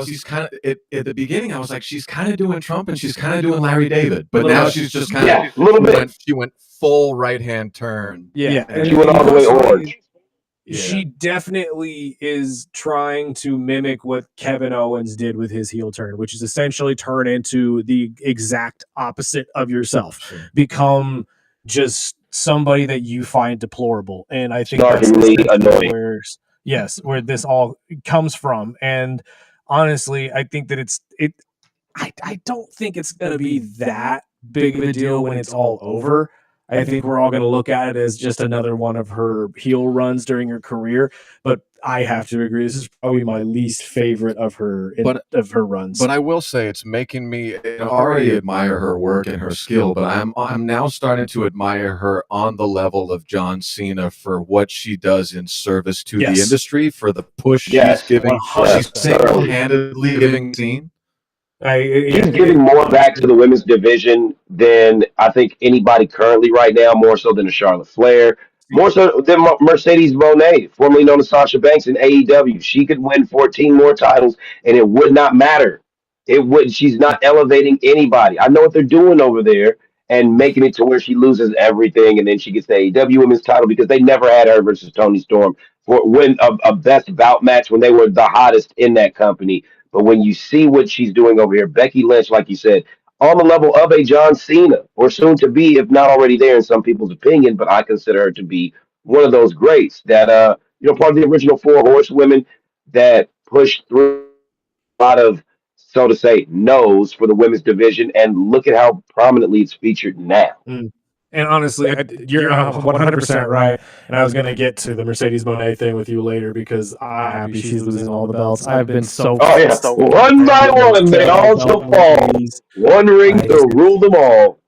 She's kind of at the beginning. I was like, she's kind of doing Trump and she's kind of doing Larry David, but now she's just kind of a little bit. She went full right hand turn. Yeah, And she went all the way orange. She definitely is trying to mimic what Kevin Owens did with his heel turn, which is essentially turn into the exact opposite of yourself. Become just somebody that you find deplorable. And I think that's annoying. where this all comes from. And honestly, I think that I don't think it's going to be that big of a deal when it's all over. I think we're all going to look at it as just another one of her heel runs during her career. But I have to agree, this is probably my least favorite of her runs. But I will say it's making me already admire her work and her skill, but I'm now starting to admire her on the level of John Cena for what she does in service to the industry, for the push she's giving. She's single-handedly giving scene. She's giving more back to the women's division than I think anybody currently right now, more so than a Charlotte Flair, more so than Mercedes Moné, formerly known as Sasha Banks in AEW. She could win 14 more titles and it would not matter. She's not elevating anybody. I know what they're doing over there and making it to where she loses everything and then she gets the AEW women's title because they never had her versus Toni Storm for win a best bout match when they were the hottest in that company. But when you see what she's doing over here, Becky Lynch, like you said, on the level of a John Cena, or soon to be, if not already there in some people's opinion, but I consider her to be one of those greats that, part of the original four horsewomen that pushed through a lot of, so to say, no's for the women's division. And look at how prominently it's featured now. And honestly, you're 100% right. And I was going to get to the Mercedes Moné thing with you later because I'm happy she's losing all the belts. I've been so... One by one, they all shall fall. One ring to rule them all.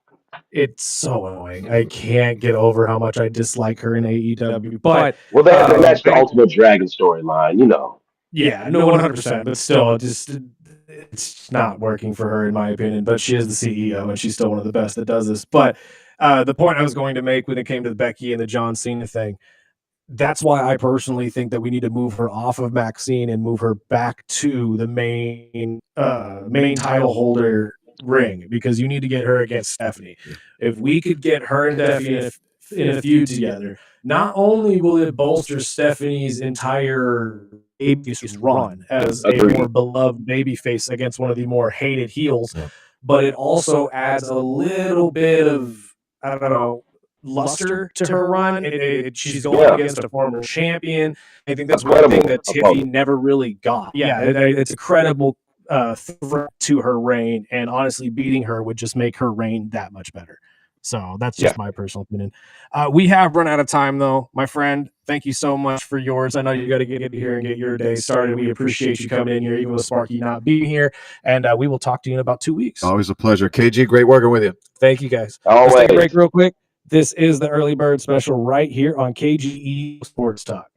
It's so annoying. I can't get over how much I dislike her in AEW. But well, they have to match the Ultimate Dragon storyline, Yeah, no, 100%. But still, it's not working for her, in my opinion. But she is the CEO, and she's still one of the best that does this. But the point I was going to make when it came to the Becky and the John Cena thing, that's why I personally think that we need to move her off of Maxine and move her back to the main title holder ring, because you need to get her against Stephanie. If we could get her and Stephanie in a feud together, not only will it bolster Stephanie's entire babyface run as a more beloved babyface against one of the more hated heels, but it also adds a little bit of, I don't know, luster to her run. She's going up against a former champion. I think that's one thing that Tiffy never really got. Yeah, it's a credible threat to her reign, and honestly, beating her would just make her reign that much better. So that's just my personal opinion. We have run out of time, though, my friend. Thank you so much for yours. I know you got to get here and get your day started. We appreciate you coming in here, even with Sparky not being here. And we will talk to you in about 2 weeks. Always a pleasure. KG, great working with you. Thank you, guys. Always. Let's take a break real quick. This is the Early Bird Special right here on KGE Sports Talk.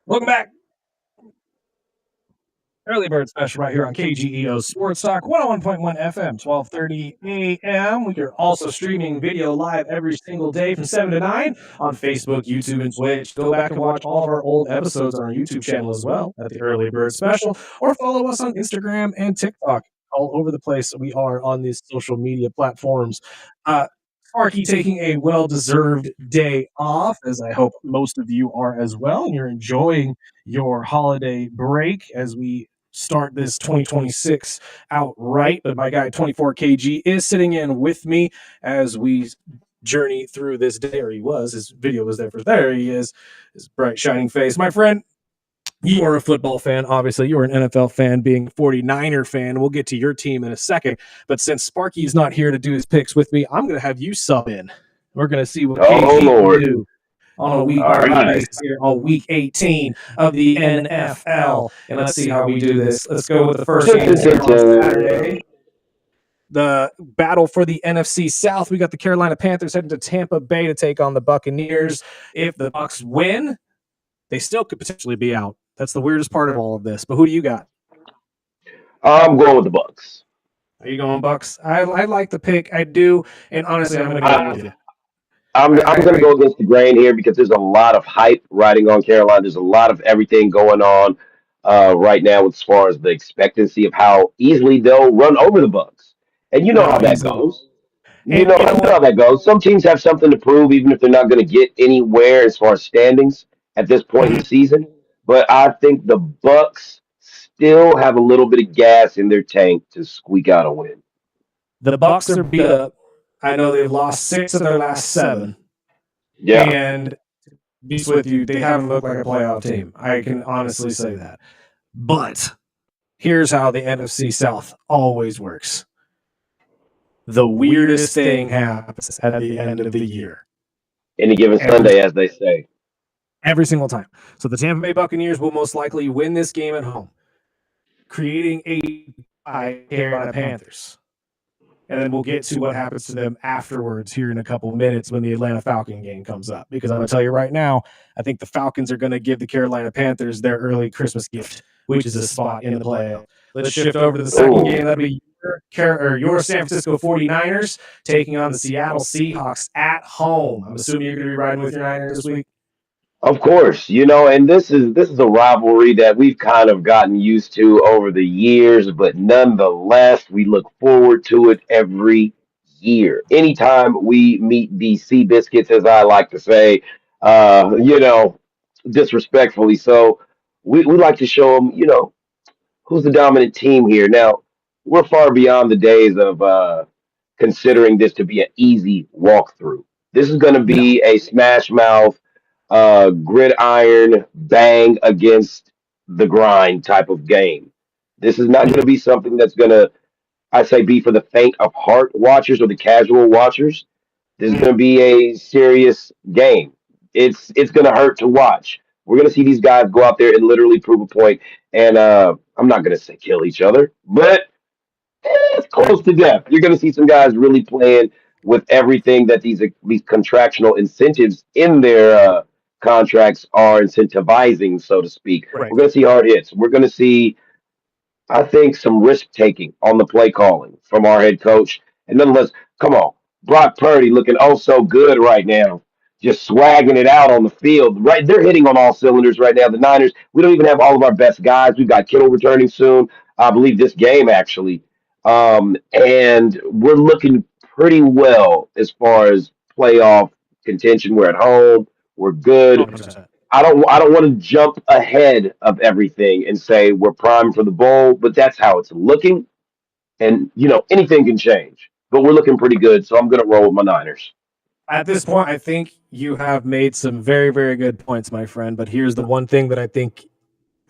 Welcome back. Early Bird Special right here on KGEO Sports Talk, 101.1 FM, 12:30 a.m. We are also streaming video live every single day from 7 to 9 on Facebook, YouTube, and Twitch. Go back and watch all of our old episodes on our YouTube channel as well at the Early Bird Special, or follow us on Instagram and TikTok. All over the place we are on these social media platforms. Sparky taking a well-deserved day off, as I hope most of you are as well, and you're enjoying your holiday break as we start this 2026 out right. But my guy 24 KG is sitting in with me as we journey through this day. Or he was. His video was there first. There he is, his bright shining face. My friend, you are a football fan. Obviously, you are an NFL fan, being a 49er fan. We'll get to your team in a second. But since Sparky's not here to do his picks with me, I'm going to have you sub in. We're going to see what KG can do on a week basis here on week 18 of the NFL. And let's see how we do this. Let's go with the first game here on Saturday. The battle for the NFC South. We got the Carolina Panthers heading to Tampa Bay to take on the Buccaneers. If the Bucs win, they still could potentially be out. That's the weirdest part of all of this. But who do you got? I'm going with the Bucs. Are you going Bucs? I like the pick. I do. And honestly, I'm going to go with you. I'm going to go against the grain here because there's a lot of hype riding on Carolina. There's a lot of everything going on right now as far as the expectancy of how easily they'll run over the Bucs. And you know how that goes. You know how that goes. Some teams have something to prove, even if they're not going to get anywhere as far as standings at this point in the season. But I think the Bucs still have a little bit of gas in their tank to squeak out a win. The Bucs are beat up. I know they've lost 6 of their last 7. Yeah. And to be honest with you, they haven't looked like a playoff team. I can honestly say that. But here's how the NFC South always works. The weirdest thing happens at the end of the year. Any given Sunday, as they say. Every single time. So the Tampa Bay Buccaneers will most likely win this game at home, creating a Carolina Panthers. And then we'll get to what happens to them afterwards here in a couple of minutes when the Atlanta Falcon game comes up. Because I'm going to tell you right now, I think the Falcons are going to give the Carolina Panthers their early Christmas gift, which is a spot in the playoff. Let's shift over to the second game. That'll be your San Francisco 49ers taking on the Seattle Seahawks at home. I'm assuming you're going to be riding with your Niners this week. Of course, and this is a rivalry that we've kind of gotten used to over the years, but nonetheless, we look forward to it every year. Anytime we meet the Sea Biscuits, as I like to say, disrespectfully. So we like to show them, who's the dominant team here. Now, we're far beyond the days of considering this to be an easy walkthrough. This is going to be a smash mouth, gridiron, bang against the grind type of game. This is not going to be something that's going to, I say, be for the faint of heart watchers or the casual watchers. This is going to be a serious game. It's going to hurt to watch. We're going to see these guys go out there and literally prove a point. And I'm not going to say kill each other, but it's close to death. You're going to see some guys really playing with everything that these contractual incentives in their contracts are incentivizing, so to speak. Right. We're going to see hard hits. We're going to see, I think, some risk taking on the play calling from our head coach. And nonetheless, come on, Brock Purdy looking oh so good right now, just swagging it out on the field. Right, they're hitting on all cylinders right now. The Niners, we don't even have all of our best guys. We've got Kittle returning soon. I believe this game actually, and we're looking pretty well as far as playoff contention. We're at home. We're good. 100%. I don't want to jump ahead of everything and say we're primed for the bowl, but that's how it's looking. And anything can change, but we're looking pretty good. So I'm going to roll with my Niners. At this point, I think you have made some very, very good points, my friend. But here's the one thing that I think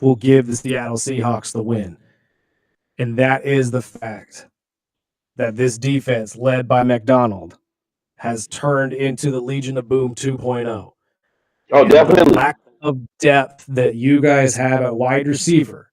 will give the Seattle Seahawks the win. And that is the fact that this defense, led by McDonald, has turned into the Legion of Boom 2.0. Oh, definitely. The lack of depth that you guys have at wide receiver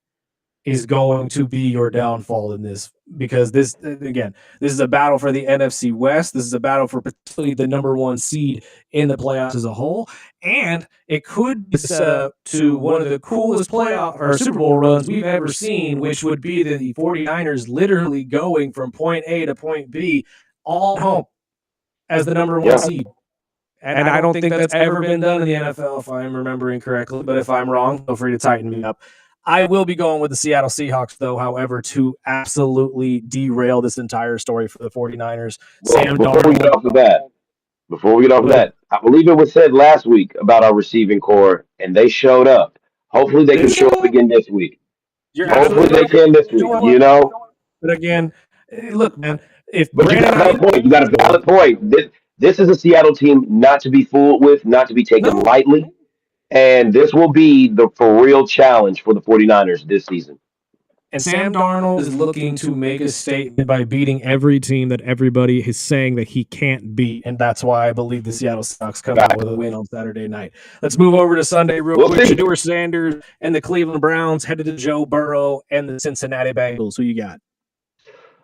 is going to be your downfall in this, because this is a battle for the NFC West. This is a battle for particularly the number 1 seed in the playoffs as a whole. And it could be set up to one of the coolest playoff or Super Bowl runs we've ever seen, which would be the 49ers literally going from point A to point B all at home as the number 1 seed. And I don't think that's ever been done in the NFL, if I'm remembering correctly. But if I'm wrong, feel free to tighten me up. I will be going with the Seattle Seahawks, though, however, to absolutely derail this entire story for the 49ers. Well, before we get off of that, Before we get off of Well, that, I believe it was said last week about our receiving core, and they showed up. Hopefully, they they can show show up up. again this week. You're Hopefully, absolutely they right. can this You know week. what? You know, But again, look, man, if but you Brandon got a valid point. You got a Ayuk, valid point. This is a Seattle team not to be fooled with, not to be taken no, lightly, and this will be the for real challenge for the 49ers this season. and Sam Darnold is looking to make a statement by beating every team that everybody is saying that he can't beat. And that's why I believe the Seattle Seahawks come out with a win on Saturday night. Let's move over to Sunday real We'll quick. see. Shedeur Sanders and the Cleveland Browns headed to Joe Burrow and the Cincinnati Bengals. Who you got?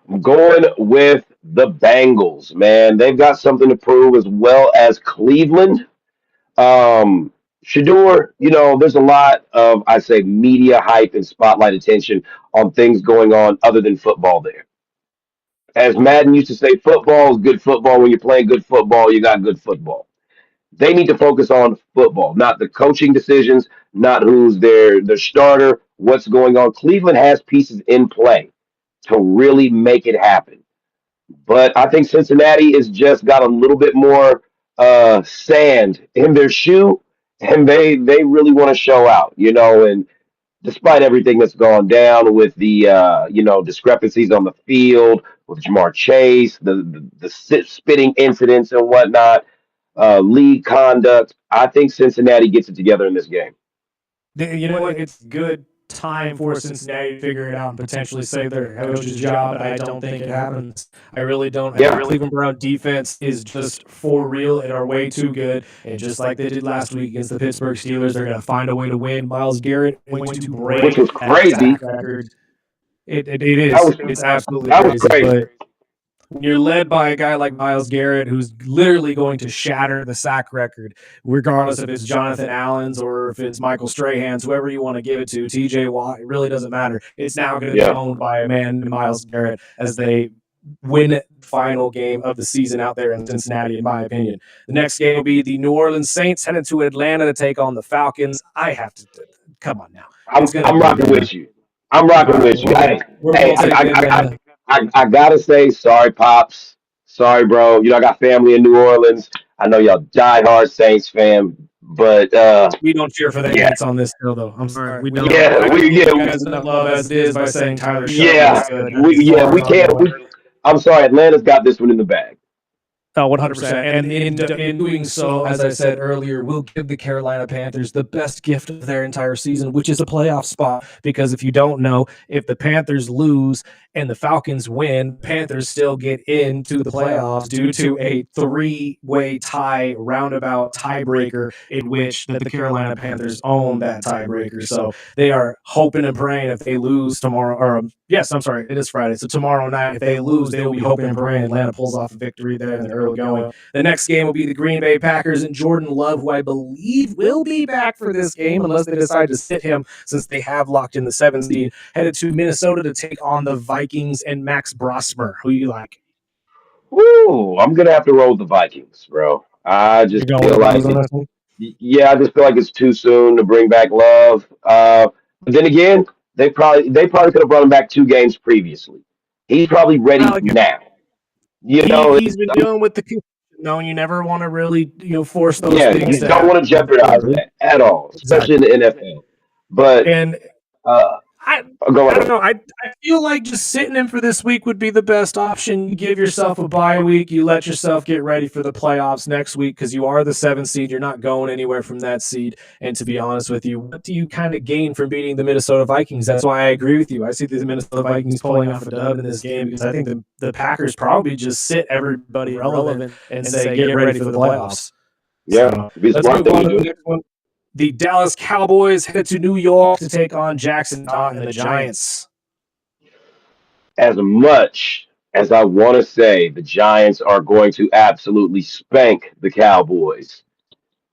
I'm going with the Bengals, man. They've got something to prove as well as Cleveland. Um, Shador, there's a lot of, I say, media hype and spotlight attention on things going on other than football there. As Madden used to say, football is good football. When you're playing good football, you got good football. They need to focus on football, not the coaching decisions, not who's their starter, what's going on. Cleveland has pieces in play to really make it happen. But I think Cincinnati has just got a little bit more sand in their shoe, and they really want to show out, And despite everything that's gone down with the discrepancies on the field with Jamar Chase, the spitting incidents and whatnot, league conduct, I think Cincinnati gets it together in this game. You know what? It's good time for Cincinnati to figure it out and potentially save their coach's job, but I don't think it happens. I really don't. I think Yeah. Cleveland Brown defense is just for real and are way too good. And just like they did last week against the Pittsburgh Steelers, they're going to find a way to win. Miles Garrett going to break Which was that crazy. sack record. It is. That was It's absolutely that was crazy. crazy. But when you're led by a guy like Miles Garrett, who's literally going to shatter the sack record, regardless if it's Jonathan Allen's or if it's Michael Strahan's, whoever you want to give it to, TJ Watt, it really doesn't matter. It's now going to be owned by a man, Miles Garrett, as they win the final game of the season out there in Cincinnati, in my opinion. The next game will be the New Orleans Saints headed to Atlanta to take on the Falcons. I have to come on now. I'm rocking with you. I'm rocking with you. I gotta say, sorry, pops. Sorry, bro. I got family in New Orleans. I know y'all diehard Saints fan, but we don't cheer for the yeah. Ants on this show, though. I'm sorry. We don't. Yeah, I we give you guys enough love as it is by saying Tyler Shelby is good. we can't. I'm sorry, Atlanta's got this one in the bag. 100%. And in doing so, as I said earlier, we'll give the Carolina Panthers the best gift of their entire season, which is a playoff spot. Because if you don't know, if the Panthers lose and the Falcons win, Panthers still get into the playoffs due to a three-way tie, roundabout tiebreaker, in which the Carolina Panthers own that tiebreaker. So they are hoping and praying if they lose tomorrow, or yes, I'm sorry, it is Friday. So tomorrow night, if they lose, they will be hoping and praying Atlanta pulls off a victory there in the early going. The next game will be the Green Bay Packers and Jordan Love, who I believe will be back for this game unless they decide to sit him, since they have locked in the 7th seed, headed to Minnesota to take on the Vikings and Max Brosmer. Who you like? Woo, I'm gonna have to roll with the Vikings, bro. I just feel like I just feel like it's too soon to bring back Love. But then again, they probably could have brought him back 2 games previously. He's probably ready now. He's been dealing with the no, you never want to really force those things. You don't want to jeopardize that at all, especially in the NFL. But I don't know. I feel like just sitting him for this week would be the best option. You give yourself a bye week. You let yourself get ready for the playoffs next week because you are the 7th seed. You're not going anywhere from that seed. And to be honest with you, what do you kind of gain from beating the Minnesota Vikings? That's why I agree with you. I see the Minnesota Vikings pulling off a dub in this game because I think the Packers probably just sit everybody relevant and say, get ready for the playoffs. Yeah. So, let's move on to the next one. The Dallas Cowboys head to New York to take on Jacksonville and the Giants. As much as I want to say the Giants are going to absolutely spank the Cowboys,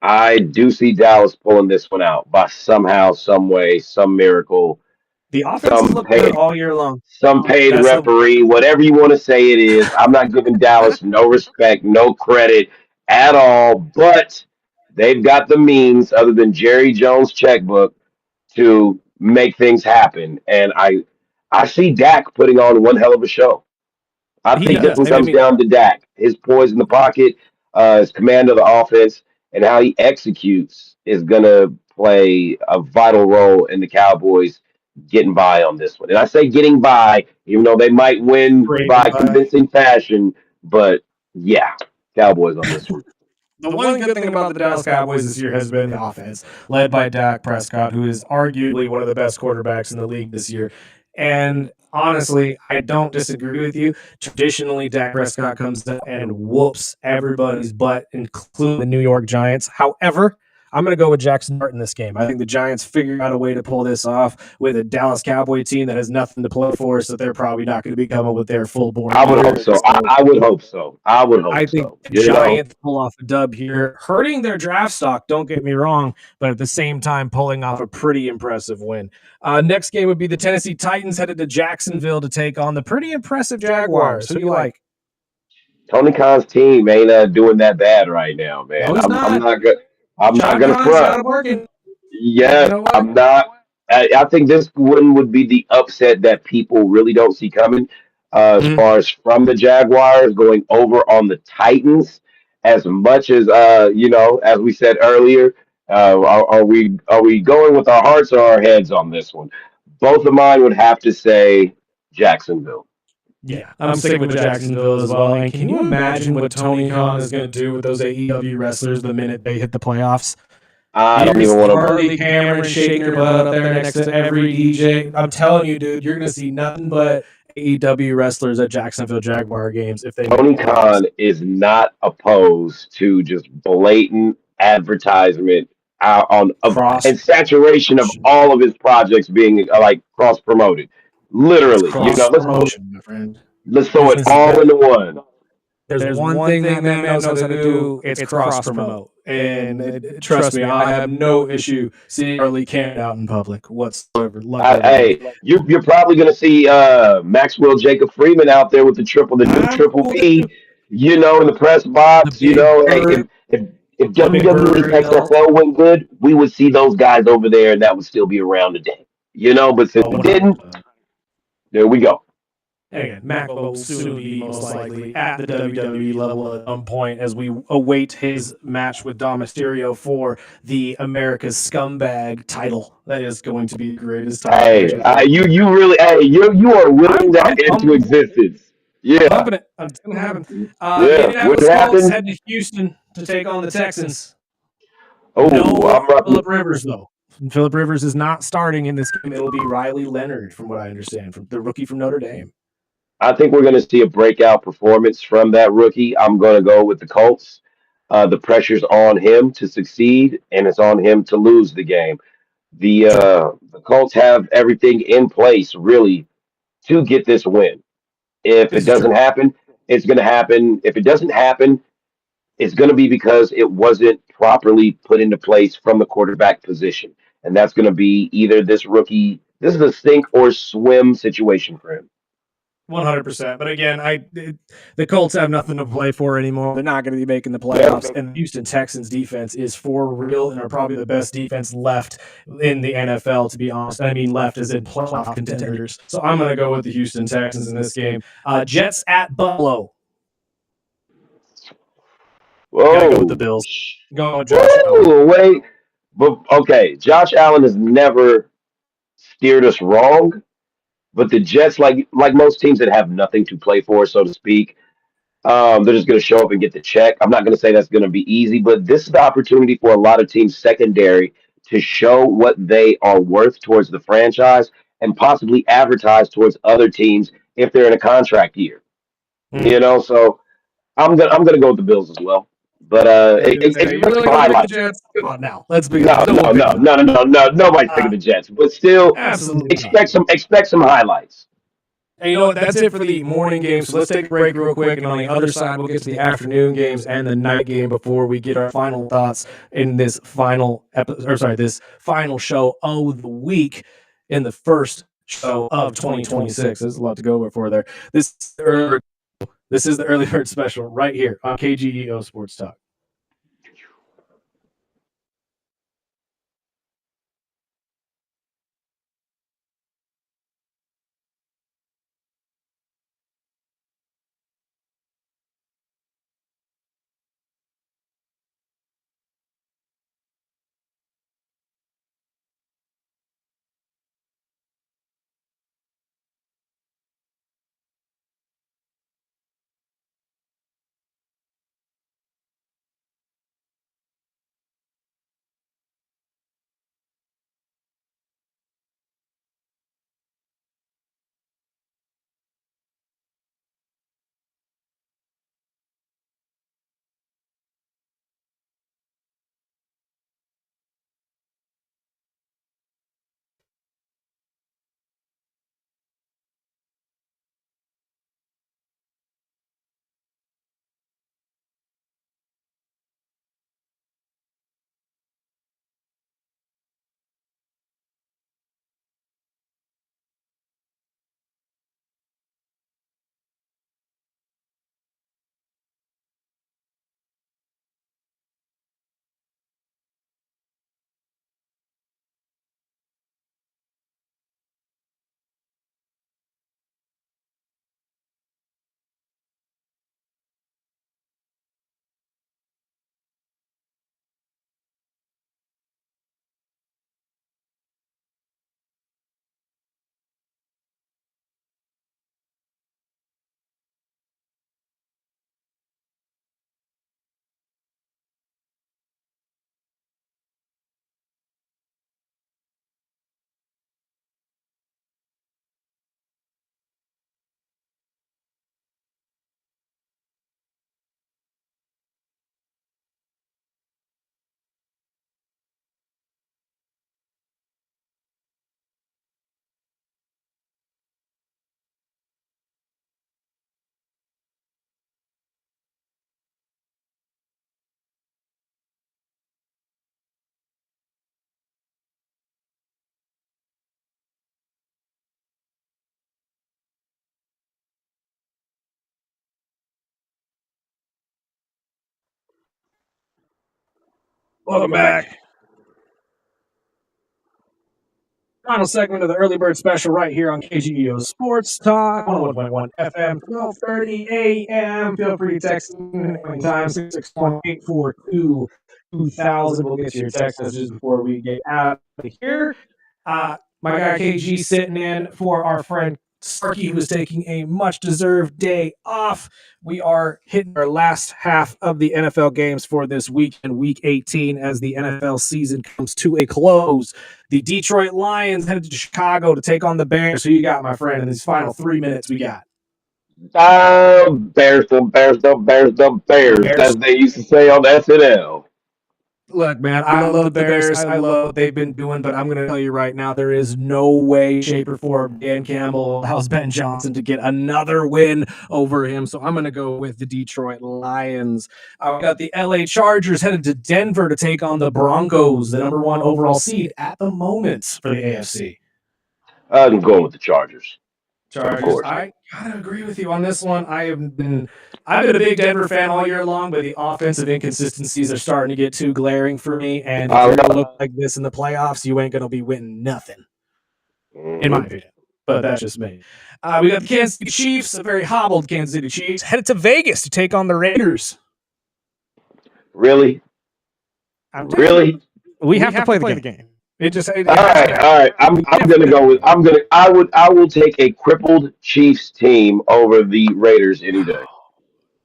I do see Dallas pulling this one out by somehow, some way, some miracle. The offense has looked good all year long. Some paid referee, whatever you want to say it is. I'm not giving Dallas no respect, no credit at all, but they've got the means, other than Jerry Jones' checkbook, to make things happen. And I see Dak putting on one hell of a show. I think this one comes down to Dak. His poise in the pocket. his command of the offense, and how he executes is going to play a vital role in the Cowboys getting by on this one. And I say getting by, even though they might win Scraping by by. convincing fashion, but yeah, Cowboys on this one. The one good thing about the Dallas Cowboys this year has been the offense, led by Dak Prescott, who is arguably one of the best quarterbacks in the league this year. And honestly, I don't disagree with you. Traditionally, Dak Prescott comes out and whoops everybody's butt, including the New York Giants. However, I'm going to go with Jackson Dart in this game. I think the Giants figured out a way to pull this off with a Dallas Cowboy team that has nothing to play for, so they're probably not going to be coming with their full board. I would hope so. I would hope so. I would hope I think so. the Giants pull off a dub here, hurting their draft stock, don't get me wrong, but at the same time pulling off a pretty impressive win. Next game would be the Tennessee Titans headed to Jacksonville to take on the pretty impressive Jaguars. Who do you like? Tony Khan's team ain't doing that bad right now, man. No, he's I'm not. not good. I'm not John gonna Khan's got front. it working. Yeah, You know what? I'm not. I think this one would be the upset that people really don't see coming, as far as from the Jaguars going over on the Titans. As much as as we said earlier, are we going with our hearts or our heads on this one? Both of mine would have to say Jacksonville. Yeah, I'm sticking with Jacksonville as well. And can you imagine what Tony Khan is going to do with those AEW wrestlers the minute they hit the playoffs? I don't Here's even want to. Harley Cameron shaking her butt up there next to every DJ. I'm telling you, dude, you're going to see nothing but AEW wrestlers at Jacksonville Jaguar games if they make Tony the playoffs. Khan is not opposed to just blatant advertisement out on of Cross and saturation of all of his projects being like cross promoted. It's Literally, cross let's promotion, my friend. let's throw it Business is all better. into one. There's one thing that man knows how to do. It's cross promote. And trust me, I have no issue seeing Harley Cameron out in public whatsoever. Hey, you're probably gonna see Maxwell Jacob Freeman out there with the new Triple P, in the press box. Hey, if WWE XFL went good, we would see those guys over there, and that would still be around today. But since we didn't, there we go. Again, Mac will soon be most likely at the WWE level at some point as we await his match with Dom Mysterio for the America's Scumbag title. That is going to be the greatest time. Hey, you really, you are willing that into existence. Yeah, Pumping it. It's going to happen. yeah. Indianapolis What Colts happened? head to Houston to take on the Texans. Oh, No Phillip Rivers, though. Phillip Rivers is not starting in this game. It'll be Riley Leonard, from what I understand, from the rookie from Notre Dame. I think we're going to see a breakout performance from that rookie. I'm going to go with the Colts. The pressure's on him to succeed, and it's on him to lose the game. The Colts have everything in place, really, to get this win. If it doesn't happen, it's going to happen. If it doesn't happen, it's going to be because it wasn't properly put into place from the quarterback position. And that's going to be either this rookie, this is a sink or swim situation for him. 100%. But again, the Colts have nothing to play for anymore. They're not going to be making the playoffs. And the Houston Texans defense is for real and are probably the best defense left in the NFL, to be honest. I mean, left as in playoff contenders. So I'm going to go with the Houston Texans in this game. Jets at Buffalo. Whoa. Gotta go with the Bills. Going with Josh Allen. Wait. But okay, Josh Allen has never steered us wrong. But the Jets, like most teams that have nothing to play for, so to speak, they're just going to show up and get the check. I'm not going to say that's going to be easy, but this is the opportunity for a lot of teams secondary to show what they are worth towards the franchise and possibly advertise towards other teams if they're in a contract year. So I'm gonna go with the Bills as well. But expect some highlights. Come on now, let's be No, nobody's picking the Jets, but still, expect some highlights. And you know what? That's it for the morning games. So let's take a break real quick, and on the other side, we'll get to the afternoon games and the night game before we get our final thoughts in this final this final show of the week in the first show of 2026. There's a lot to go before there. This is the early bird special right here on KGEO Sports Talk. Welcome back. Final segment of the Early Bird Special right here on KGEO Sports Talk, 101.1 FM, 12:30 a.m. Feel free to text in anytime, 661-842-2000. We'll get to your text messages before we get out of here. My guy KG sitting in for our friend Sparky, who is taking a much-deserved day off. We are hitting our last half of the NFL games for this weekend, Week 18, as the NFL season comes to a close. The Detroit Lions headed to Chicago to take on the Bears. Who you got, my friend, in these final 3 minutes we got? Bears, the Bears, as they used to say on SNL. Look, man, I love the Bears. I love what they've been doing, but I'm going to tell you right now, there is no way, shape, or form Dan Campbell allows Ben Johnson to get another win over him. So I'm going to go with the Detroit Lions. I've got the LA Chargers headed to Denver to take on the Broncos, the number 1 overall seed at the moment for the AFC. I'm going with the Chargers. Chargers. I gotta agree with you on this one. I've been a big Denver fan all year long, but the offensive inconsistencies are starting to get too glaring for me. And if you're gonna look like this in the playoffs, you ain't gonna be winning nothing, in my opinion. But that's just me. We got the Kansas City Chiefs, a very hobbled Kansas City Chiefs, headed to Vegas to take on the Raiders. Really? Really? We have to play the game. It just all right. I'm gonna go with I will take a crippled Chiefs team over the Raiders any day.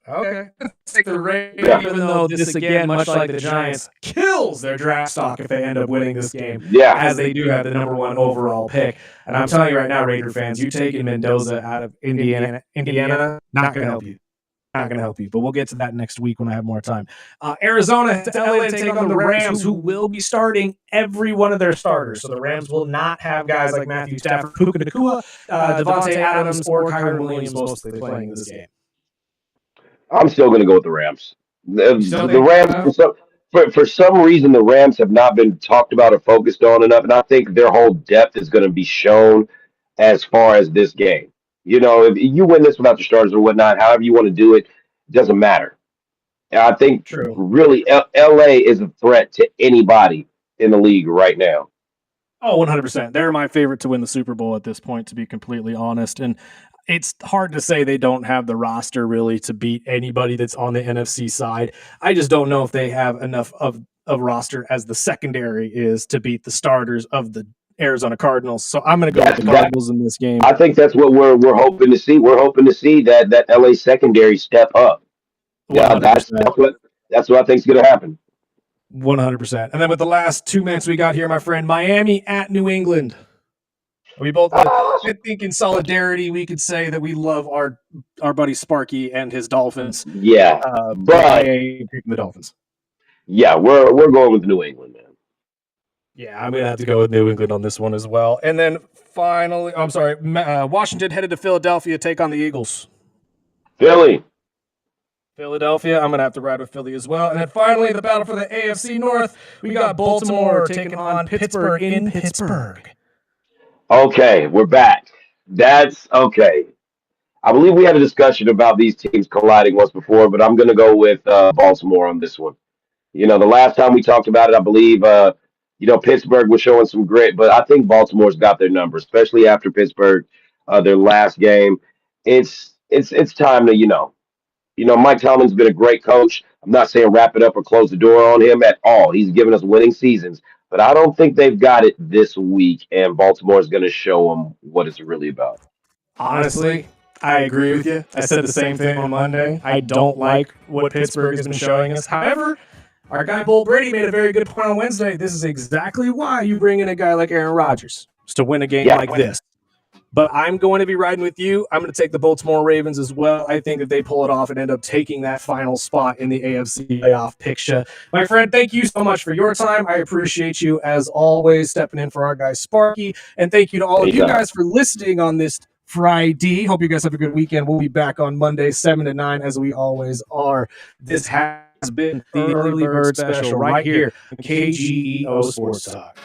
Okay. Take the Raiders, even though this again, much like the Giants, kills their draft stock if they end up winning this game. Yeah. As they do have the number 1 overall pick. And I'm telling you right now, Raider fans, you taking Mendoza out of Indiana, not gonna help you. Not going to help you, but we'll get to that next week when I have more time. Arizona to LA to take on the Rams, who will be starting every one of their starters. So the Rams will not have guys like Matthew Stafford, Puka Nacua, Devontae Adams, or Kyron Williams mostly playing in this game. I'm still going to go with the Rams. The Rams, for some reason, the Rams have not been talked about or focused on enough, and I think their whole depth is going to be shown as far as this game. You know, if you win this without your starters or whatnot, however you want to do it, doesn't matter. And I think really LA is a threat to anybody in the league right now. Oh, 100%. They're my favorite to win the Super Bowl at this point, to be completely honest. And it's hard to say they don't have the roster really to beat anybody that's on the NFC side. I just don't know if they have enough of a roster as the secondary is to beat the starters of the Arizona Cardinals. So I'm going to go with the Cardinals in this game. I think that's what we're hoping to see. We're hoping to see that LA secondary step up. Yeah, that's what I think is going to happen. 100%. And then with the last 2 minutes we got here, my friend, Miami at New England. We both, I think in solidarity, we could say that we love our buddy Sparky and his Dolphins. Yeah, but picking the Dolphins. Yeah, we're going with New England, man. Yeah, I'm going to have to go with New England on this one as well. And then finally, Washington headed to Philadelphia to take on the Eagles. Philadelphia, I'm going to have to ride with Philly as well. And then finally, the battle for the AFC North, we got Baltimore taking on Pittsburgh in Pittsburgh. Okay, we're back. That's okay. I believe we had a discussion about these teams colliding once before, but I'm going to go with Baltimore on this one. You know, the last time we talked about it, I believe, Pittsburgh was showing some grit, but I think Baltimore's got their number, especially after Pittsburgh, their last game. It's time to, Mike Tomlin's been a great coach. I'm not saying wrap it up or close the door on him at all. He's given us winning seasons, but I don't think they've got it this week, and Baltimore is going to show them what it's really about. Honestly, I agree with you. I said the same thing on Monday. I don't like what Pittsburgh has been showing us. However, our guy Bull Brady made a very good point on Wednesday. This is exactly why you bring in a guy like Aaron Rodgers, is to win a game like this. But I'm going to be riding with you. I'm going to take the Baltimore Ravens as well. I think that they pull it off and end up taking that final spot in the AFC playoff picture. My friend, thank you so much for your time. I appreciate you, as always, stepping in for our guy Sparky. And thank you to all of you guys for listening on this Friday. Hope you guys have a good weekend. We'll be back on Monday, 7 to 9, as we always are. This has been the Early Bird Special right here on KGEO Sports Talk.